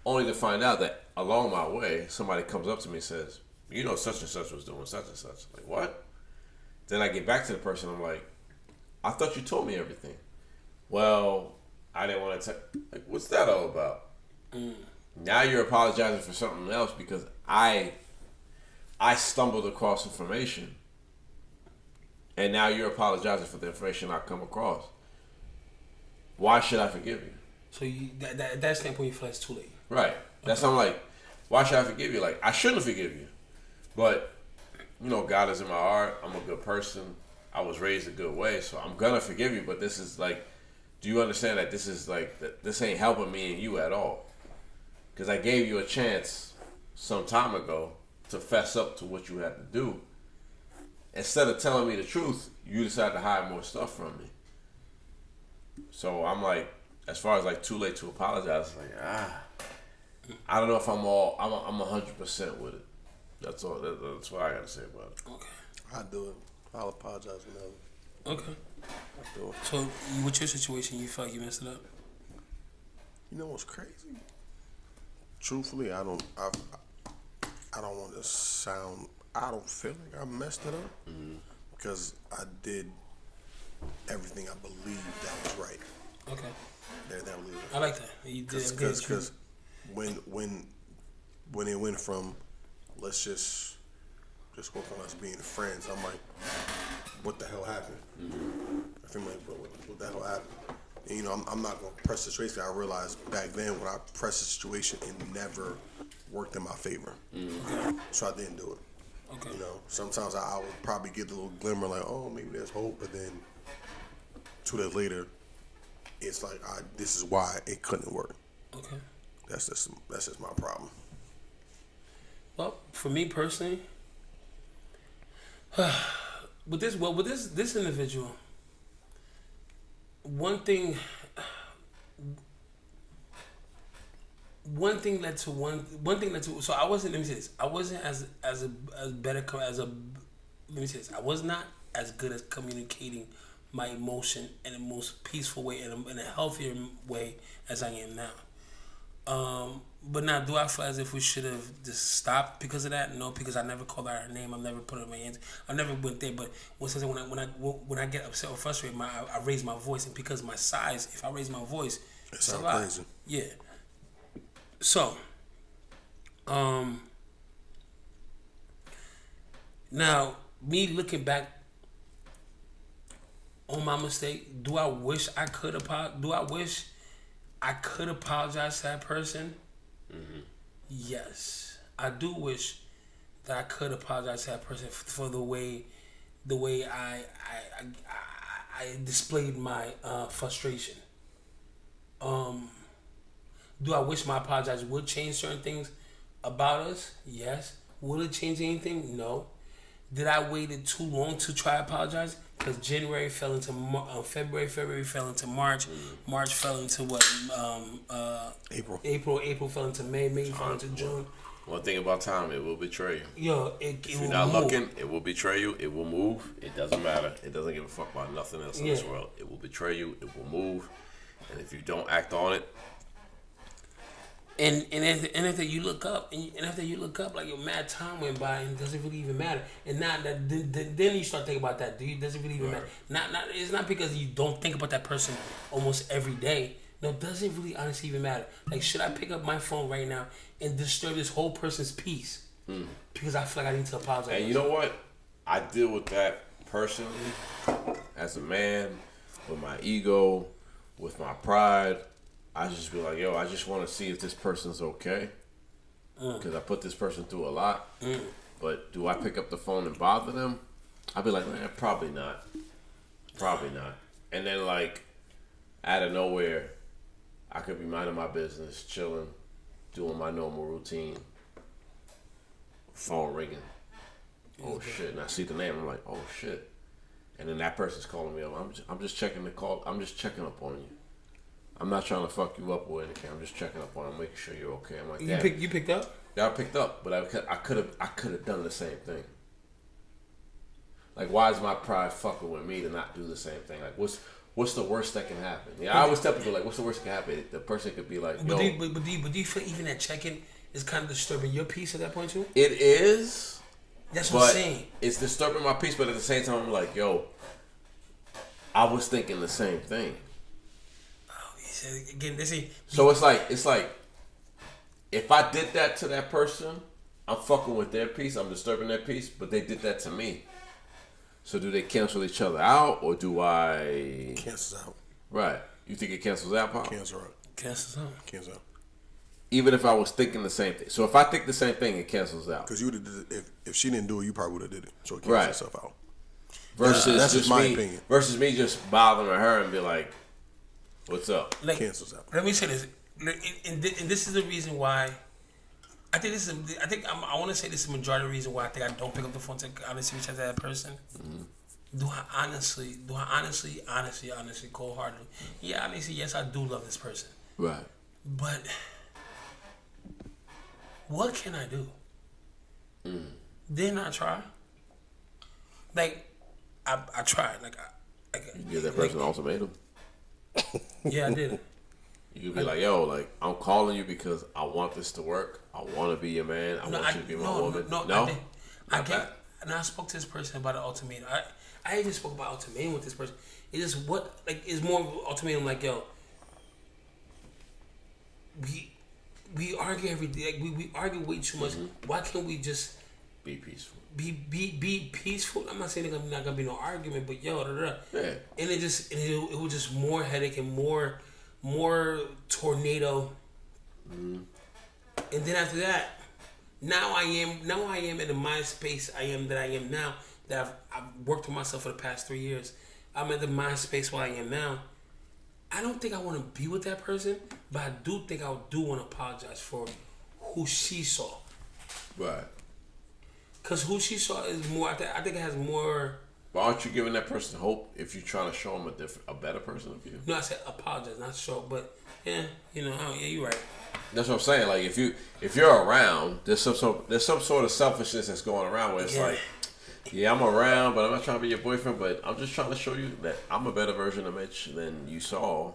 Only to find out that along my way, somebody comes up to me and says, you know, such and such was doing such and such. Like, what? Then I get back to the person. I'm like, I thought you told me everything. Well, I didn't want to tell. Like, what's that all about? Now you're apologizing for something else because I stumbled across information, and now you're apologizing for the information I come across. Why should I forgive you? So at that standpoint, you feel it's too late. Right. That's I'm like, why should I forgive you? Like, I shouldn't forgive you. But, you know, God is in my heart. I'm a good person. I was raised a good way, so I'm going to forgive you. But this is like, do you understand that this is like, this ain't helping me and you at all? Because I gave you a chance some time ago to fess up to what you had to do. Instead of telling me the truth, you decided to hide more stuff from me. So I'm like, as far as like too late to apologize, like I don't know if I'm 100% with it. That's all. That's what I gotta say about it. Okay. I'll do it. I'll apologize whenever. Okay. I'll do it. So with your situation, you feel like you messed it up? You know what's crazy? Truthfully, I don't want to sound. I don't feel like I messed it up because I did everything I believed that was right. Okay. I like that. You did because when it went from let's just work on us being friends, I'm like, what the hell happened? I feel like, what the hell happened? And, you know, I'm not gonna press the situation. I realized back then when I pressed the situation, it never worked in my favor. So I didn't do it. Okay. You know, sometimes I would probably get a little glimmer like, oh, maybe there's hope, but then 2 days later, it's like, this is why it couldn't work. Okay. That's just my problem. Well, for me personally, with this individual, one thing led to one thing led to. So I wasn't. Let me say this. I wasn't as better as a. Let me say this. I was not as good at communicating my emotion in the most peaceful way and in a healthier way as I am now. But now, do I feel as if we should have just stopped because of that? No, because I never called out her name. I never put it in my hands. I never went there. But when I get upset or frustrated, I raise my voice, and because of my size, if I raise my voice, it's a lot. Crazy. Yeah. So, now me looking back on my mistake, do I wish I could apologize? Do I wish I could apologize to that person? Mm-hmm. Yes, I do wish that I could apologize to that person for the way I displayed my frustration. Do I wish my apologize would change certain things about us? Yes. Will it change anything? No. Did I waited too long to try to apologize? Because January fell into February fell into March, March fell into what? April fell into May fell into June. One thing about time, it will betray you. Yo, if you're not looking, it will betray you. It will move. It doesn't matter. It doesn't give a fuck about nothing else in this world. It will betray you. It will move. And if you don't act on it, and after you look up, like your mad time went by and it doesn't really even matter. And now that then you start thinking about that. Does it really even matter? Not it's not because you don't think about that person almost every day. No, it doesn't really honestly even matter. Like, should I pick up my phone right now and disturb this whole person's peace because I feel like I need to apologize? And you know what? I deal with that personally as a man, with my ego, with my pride. I just be like, yo, I just want to see if this person's okay. Because I put this person through a lot. But do I pick up the phone and bother them? I'd be like, man, probably not. Probably not. And then, like, out of nowhere, I could be minding my business, chilling, doing my normal routine. Phone ringing. Oh, shit. And I see the name. I'm like, oh, shit. And then that person's calling me up. I'm just checking the call. I'm just checking up on you. I'm not trying to fuck you up or anything. I'm just checking up on you, making sure you're okay. I'm like, you picked up? Yeah, I picked up, but I could have done the same thing. Like, why is my pride fucking with me to not do the same thing? Like, what's the worst that can happen? Yeah, I always tell people, like, what's the worst that can happen? The person could be like, yo. But do you feel even that check-in is kind of disturbing your peace at that point too? It is. That's what I'm saying. It's disturbing my peace, but at the same time, I'm like, yo, I was thinking the same thing. Again, so it's like if I did that to that person, I'm fucking with their peace, I'm disturbing their peace, but they did that to me. So do they cancel each other out, or do I cancels out? Right. You think it cancels out, Pop? Cancels out. Cancels out. Even if I was thinking the same thing. So if I think the same thing, it cancels out. Because you would have if she didn't do it, you probably would have did it. So it cancels itself out. Versus that's just my me, opinion. Versus me just bothering her and be like, what's up? Like, cancels out. Let me say this, and this is the reason why. I want to say this is the majority of the reason why I think I don't pick up the phone to honestly reach out to that person. Mm-hmm. Do I honestly, cold-heartedly? Yeah, honestly, yes, I do love this person. Right. But what can I do? Didn't I try? Like, I tried. Like, you give that person an ultimatum. Yeah, I did. You could be like, yo, like, I'm calling you because I want this to work. I want to be your man. I want you to be my woman. No? I spoke to this person about an ultimatum. I even spoke about ultimatum with this person. It's just it's more of an ultimatum like, yo, we argue every day. Like, we argue way too much. Mm-hmm. Why can't we just be peaceful? Be peaceful. I'm not saying there's not gonna be no argument, but yo, yeah. And it was just more headache and more tornado. Mm-hmm. And then after that, now I am in the mind space I am now, that I've worked with myself for the past 3 years. I'm in the mind space where I am now. I don't think I want to be with that person, but I do think I do want to apologize for who she saw. Right. Because who she saw is more. I think it has more. But aren't you giving that person hope if you're trying to show them a better person of you? No, I said apologize, not show. But yeah, you're right. That's what I'm saying. Like, if you're around, there's some sort of selfishness that's going around where it's like, yeah, I'm around, but I'm not trying to be your boyfriend. But I'm just trying to show you that I'm a better version of Mitch than you saw.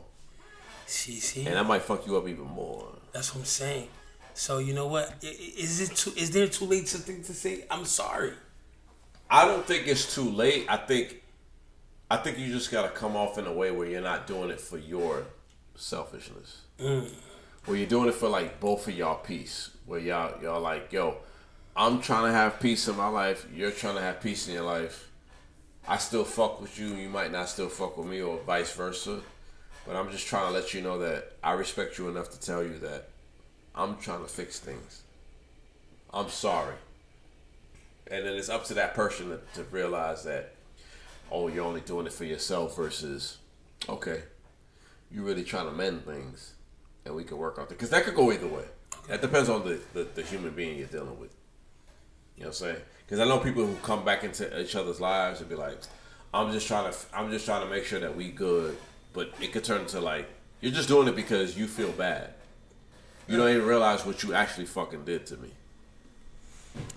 See, and I might fuck you up even more. That's what I'm saying. So you know what? Is there too late to say I'm sorry? I don't think it's too late. I think you just gotta come off in a way where you're not doing it for your selfishness. Where you're doing it for like both of y'all peace. Where y'all like, yo, I'm trying to have peace in my life. You're trying to have peace in your life. I still fuck with you. You might not still fuck with me, or vice versa. But I'm just trying to let you know that I respect you enough to tell you that I'm trying to fix things. I'm sorry. And then it's up to that person to realize that, oh, you're only doing it for yourself versus, okay, you're really trying to mend things, and we can work out there. Because that could go either way. That depends on the human being you're dealing with. You know what I'm saying? Because I know people who come back into each other's lives and be like, I'm just trying to make sure that we good, but it could turn into like you're just doing it because you feel bad. You don't even realize what you actually fucking did to me.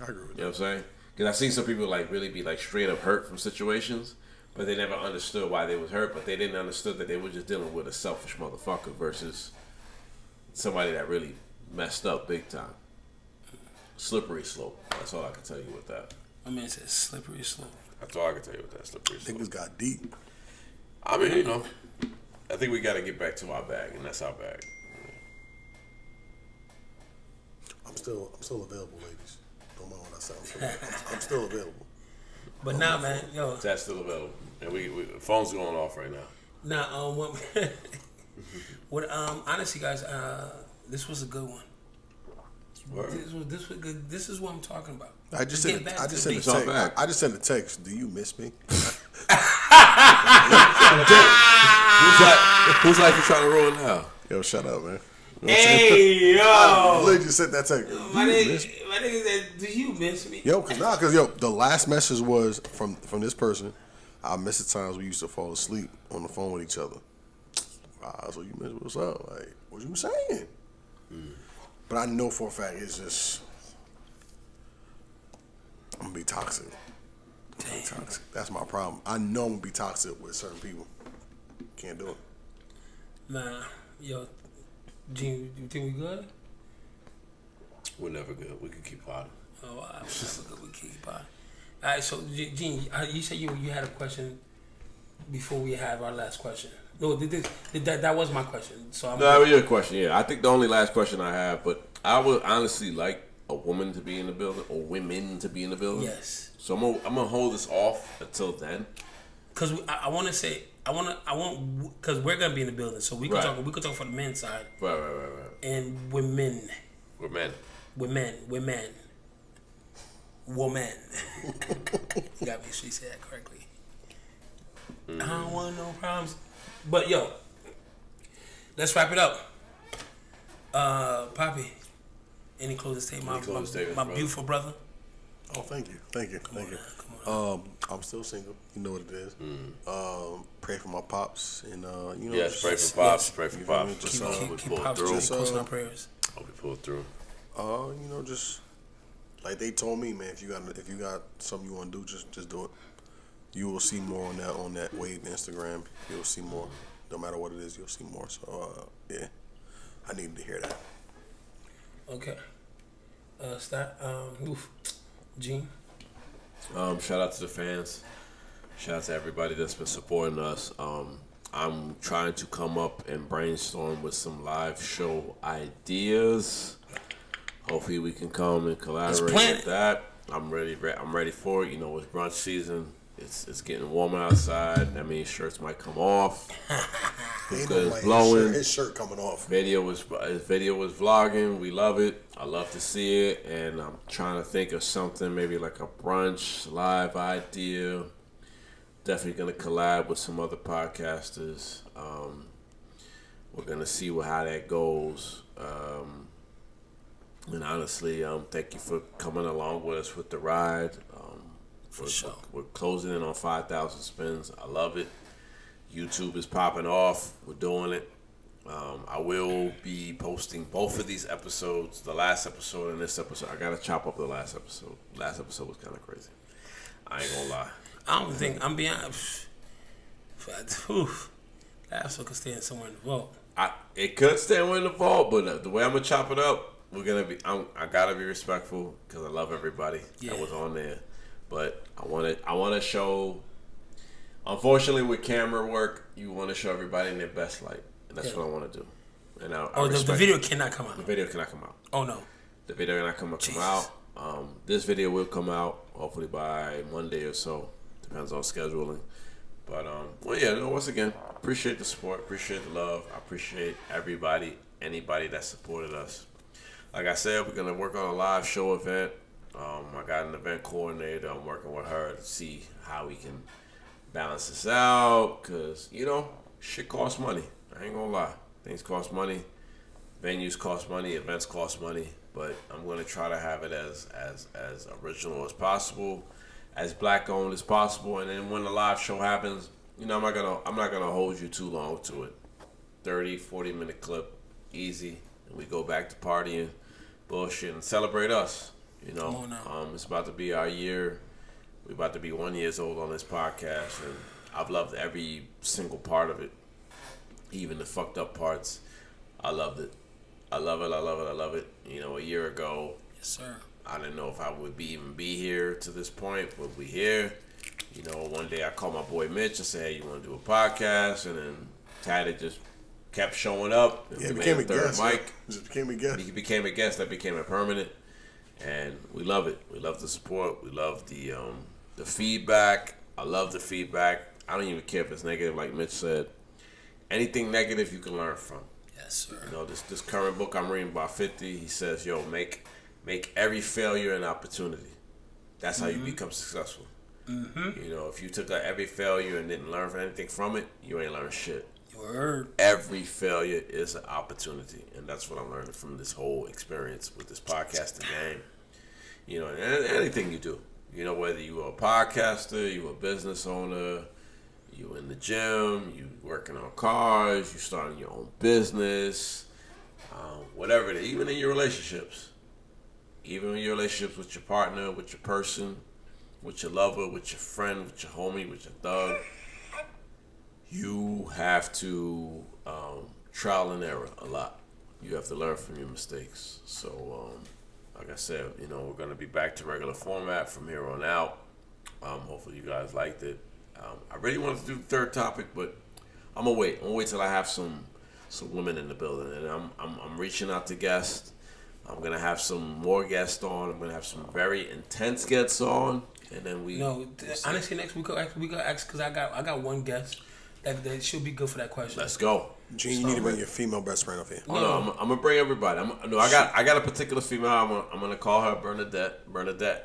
I agree with that. You know what I'm saying? Because I've seen some people like really be like straight up hurt from situations, but they never understood why they was hurt, but they didn't understood that they were just dealing with a selfish motherfucker versus somebody that really messed up big time. Slippery slope. That's all I can tell you with that. My man said slippery slope. That's all I can tell you with that slippery slope. Niggas got deep. I mean, you know, I think we got to get back to our bag, and that's our bag. I'm still available, ladies. Don't mind what I say. I'm still available. But now, man, yo. That's still available, and we phone's going off right now. Now, what? Honestly, guys, this was a good one. This was good. This is what I'm talking about. I just sent a text. Do you miss me? Whose life you trying to ruin now? Yo, shut up, man. Hey, yo. I literally just sent that text. My nigga said, do you miss me? Yo, cause the last message was from this person. I miss the times we used to fall asleep on the phone with each other. So you miss what's up? Like, what you saying? But I know for a fact it's just I'm gonna be toxic. That's my problem. I know I'm gonna be toxic with certain people. Can't do it. Nah, yo, Gene, you think we good? We're never good. We can keep plotting. Oh, wow. We keep plotting. All right, so Gene, you said you had a question before we have our last question. No, that was my question. So that was your question. Yeah, I think the only last question I have, but I would honestly like a woman to be in the building or women to be in the building. Yes. So I'm gonna hold this off until then. Cause I want to say because we're gonna be in the building, so we can talk. We can talk for the men's side. Right. And women. We're men. Woman. You got me sure you say that correctly. I don't want no problems. But yo, let's wrap it up. Papi, any closing statement? My beautiful brother. Oh, thank you. Come on. I'm still single. You know what it is. Pray for my pops, and you know. Yes, pray for pops. Pray for pops. Keep pops close in our prayers. Hope we pull through. You know, just like they told me, man. If you got something you want to do, just do it. You will see more on that wave Instagram. You'll see more. No matter what it is, you'll see more. So yeah, I needed to hear that. Okay. Gene. Shout out to the fans. Shout out to everybody that's been supporting us. I'm trying to come up and brainstorm with some live show ideas. Hopefully we can come and collaborate with that. I'm ready for it. You know, it's brunch season. It's getting warmer outside. That means shirts might come off. It's blowing. His shirt coming off. His video was vlogging. We love it. I love to see it. And I'm trying to think of something, maybe like a brunch live idea. Definitely going to collab with some other podcasters. We're going to see how that goes. And honestly, thank you for coming along with us with the ride. For sure. We're closing in on 5,000 spins. I love it. YouTube is popping off. We're doing it. I will be posting both of these episodes, the last episode and this episode. I got to chop up the last episode. Last episode was kind of crazy. I ain't going to lie. I don't think, I'm being honest. That episode could stand somewhere in the vault. It could stand in the vault, but the way I'm going to chop it up, I got to be respectful because I love everybody that was on there. But I want to show. Unfortunately, with camera work, you want to show everybody in their best light, and that's what I want to do. And the video cannot come out. The video cannot come out. Oh no. The video cannot come out. This video will come out hopefully by Monday or so. Depends on scheduling. But once again, appreciate the support, appreciate the love, I appreciate anybody that supported us. Like I said, we're gonna work on a live show event. I got an event coordinator. I'm working with her to see how we can balance this out. Because, shit costs money. I ain't going to lie. Things cost money. Venues cost money. Events cost money. But I'm going to try to have it as original as possible, as black owned as possible. And then when the live show happens, I'm not gonna hold you too long to it. 30, 40-minute clip, easy, and we go back to partying, bullshit, and celebrate us. It's about to be our year. We're about to be 1 year old on this podcast, and I've loved every single part of it, even the fucked up parts. I loved it. I love it. I love it. I love it. A year ago, yes, sir. I didn't know if I would even be here to this point, but we here. One day I called my boy Mitch and said, "Hey, you want to do a podcast?" And then Tad just kept showing up. Yeah, became a guest. Mike. Just became a guest. He became a guest. That became a permanent, and we love it. We love the support. We love the feedback. I love the feedback. I don't even care if it's negative, like Mitch said. Anything negative you can learn from. Yes, sir. This current book I'm reading by 50, he says, "Yo, make every failure an opportunity. That's how you become successful." Mm-hmm. If you took every failure and didn't learn anything from it, you ain't learned shit. Word. Every failure is an opportunity, and that's what I'm learning from this whole experience with this podcasting game. And anything you do, whether you are a podcaster, you a business owner, you in the gym, you working on cars, you starting your own business, whatever it is, even in your relationships. Even in your relationships with your partner, with your person, with your lover, with your friend, with your homie, with your thug, you have to trial and error a lot. You have to learn from your mistakes. So, like I said, we're going to be back to regular format from here on out. Hopefully you guys liked it. I really wanted to do the third topic, but I'm gonna wait. I'm gonna wait till I have some women in the building, and I'm reaching out to guests. I'm gonna have some more guests on. I'm gonna have some very intense guests on, and then honestly, next week we go ask because I got one guest that should be good for that question. Let's go. Gene, you need to bring your female best friend up here. No, I'm gonna bring everybody. I got a particular female. I'm gonna call her Bernadette.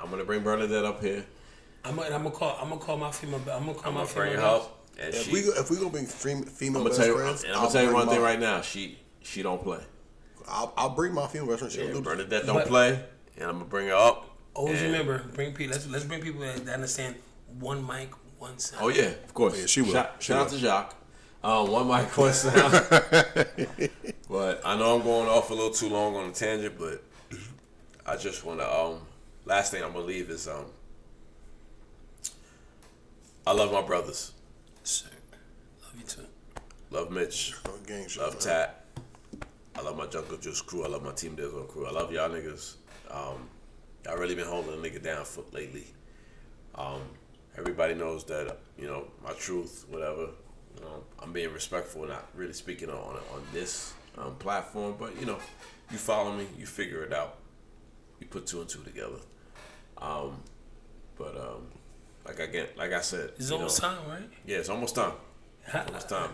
I'm gonna bring Bernadette up here. I'm gonna call my female. I'm gonna call my female. Bring her up. And if we gonna bring female best friends, I'm gonna tell you one thing right now. She don't play. I'll bring my female best friend. Yeah, Bernadette don't play, and I'm gonna bring her up. Always remember, bring people. Let's bring people that understand one mic, one sound. Oh yeah, of course. Yeah, she will. Shout out to Jacques. One mic, one sound. But I know I'm going off a little too long on a tangent, but I just want to. Last thing I'm gonna leave is I love my brothers. Sir, love you too. Love Mitch. Love Tat. I love my Jungle Juice crew. I love my Team Dizzle crew. I love y'all niggas. Y'all really been holding a nigga down for lately. Everybody knows that, my truth, whatever. I'm being respectful, not really speaking on this platform, but, you follow me, you figure it out. You put two and two together. Like I said, it's almost time, right? Yeah, it's almost time. Almost time.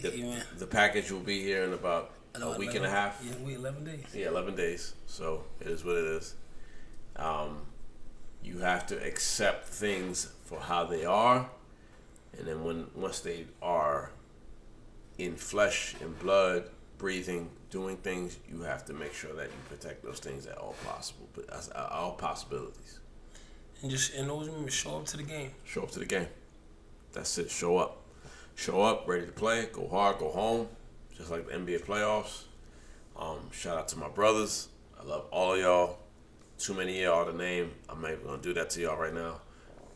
The package will be here in about a week and a half. Yeah, 11 days. Yeah, 11 days. So it is what it is. You have to accept things for how they are, and then once they are in flesh and blood, breathing, doing things, you have to make sure that you protect those things at all possibilities. And always remember, show up to the game. Show up to the game. That's it. Show up. Show up, ready to play. Go hard, go home. Just like the NBA playoffs. Shout out to my brothers. I love all of y'all. Too many of y'all to name. I'm not even going to do that to y'all right now.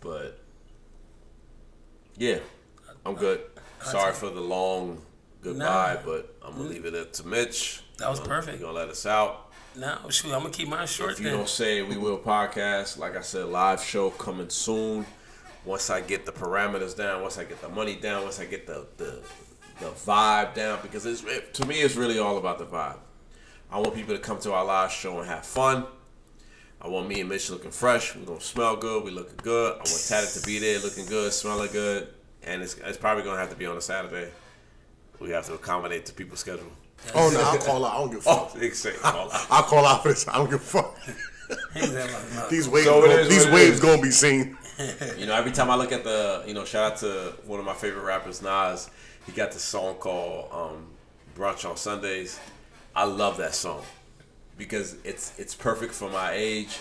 But, yeah, I'm good. Sorry for the long goodbye, but I'm going to leave it up to Mitch. That was perfect. He's going to let us out. No, shoot, I'm going to keep mine short. If you don't say it, we will podcast. Like I said, live show coming soon. Once I get the parameters down, once I get the money down, once I get the vibe down, because to me, it's really all about the vibe. I want people to come to our live show and have fun. I want me and Mitch looking fresh. We're going to smell good. We looking good. I want Tatted to be there looking good, smelling good. And it's probably going to have to be on a Saturday. We have to accommodate the people's schedule. Oh no, I'll call out. I don't give a fuck. Oh, exactly. Call out. I'll call out for this. I don't give a fuck. These waves, So these waves gonna be seen. You know, every time I look at the, you know, shout out to one of my favorite rappers, Nas. He got this song called "Brunch on Sundays." I love that song because it's perfect for my age.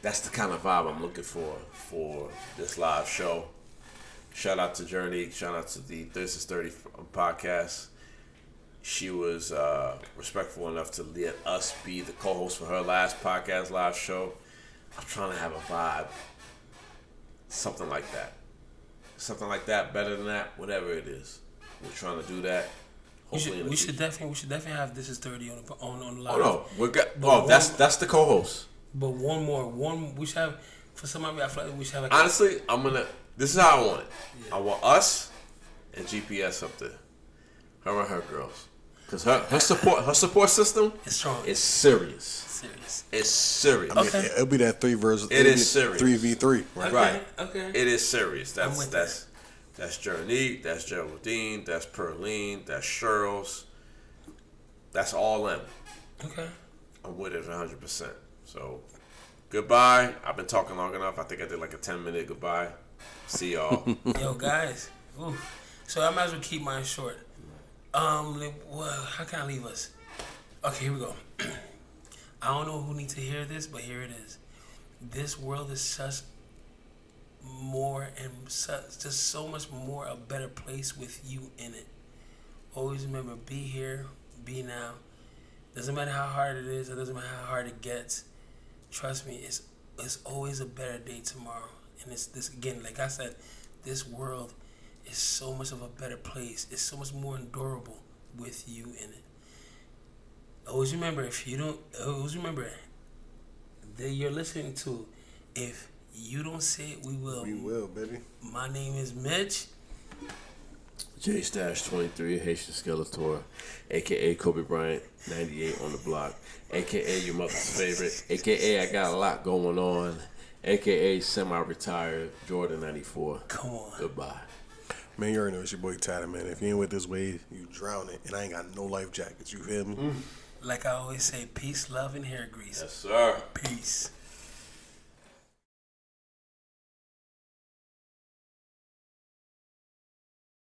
That's the kind of vibe I'm looking for this live show. Shout out to Journey. Shout out to the This Is 30 podcast. She was respectful enough to let us be the co-host for her last podcast live show. I'm trying to have a vibe. Something like that. Something like that, better than that, whatever it is. We're trying to do that. We should definitely have This Is 30 on the live. Oh no, that's the co-host. But we should have for somebody. I feel like we should have. Like Honestly, this is how I want it. Yeah. I want us and GPS up there. Her and her girls. Because her support system is strong. It's serious. It's serious. I mean, it'll be that 3 versus. It is serious. 3v3. Right. Right. Okay. It is serious. That's Journey. That's Geraldine. That's Perline. That's Sherles. That's all them. Okay. I'm with it 100%. So, goodbye. I've been talking long enough. I think I did like a 10-minute goodbye. See y'all. Yo, guys. Ooh. So I might as well keep mine short. How can I leave us? Okay, here we go. I don't know who needs to hear this, but here it is. This world is such more and just so much more a better place with you in it. Always remember, be here, be now. Doesn't matter how hard it is, it doesn't matter how hard it gets. Trust me, it's always a better day tomorrow. And it's this again, like I said, this world is so much of a better place. It's so much more endurable with you in it. Always remember, that you're listening to, if you don't say it, we will. We will, baby. My name is Mitch. J-23, Haitian Skeletor, a.k.a. Kobe Bryant, 98 on the block, a.k.a. your mother's favorite, a.k.a. I got a lot going on, a.k.a. semi-retired, Jordan 94. Come on. Goodbye. Man, you already know it's your boy Tatter, man. If you ain't with this wave, you drowning, and I ain't got no life jackets. You feel me? Like I always say, peace, love, and hair grease. Yes, sir. Peace.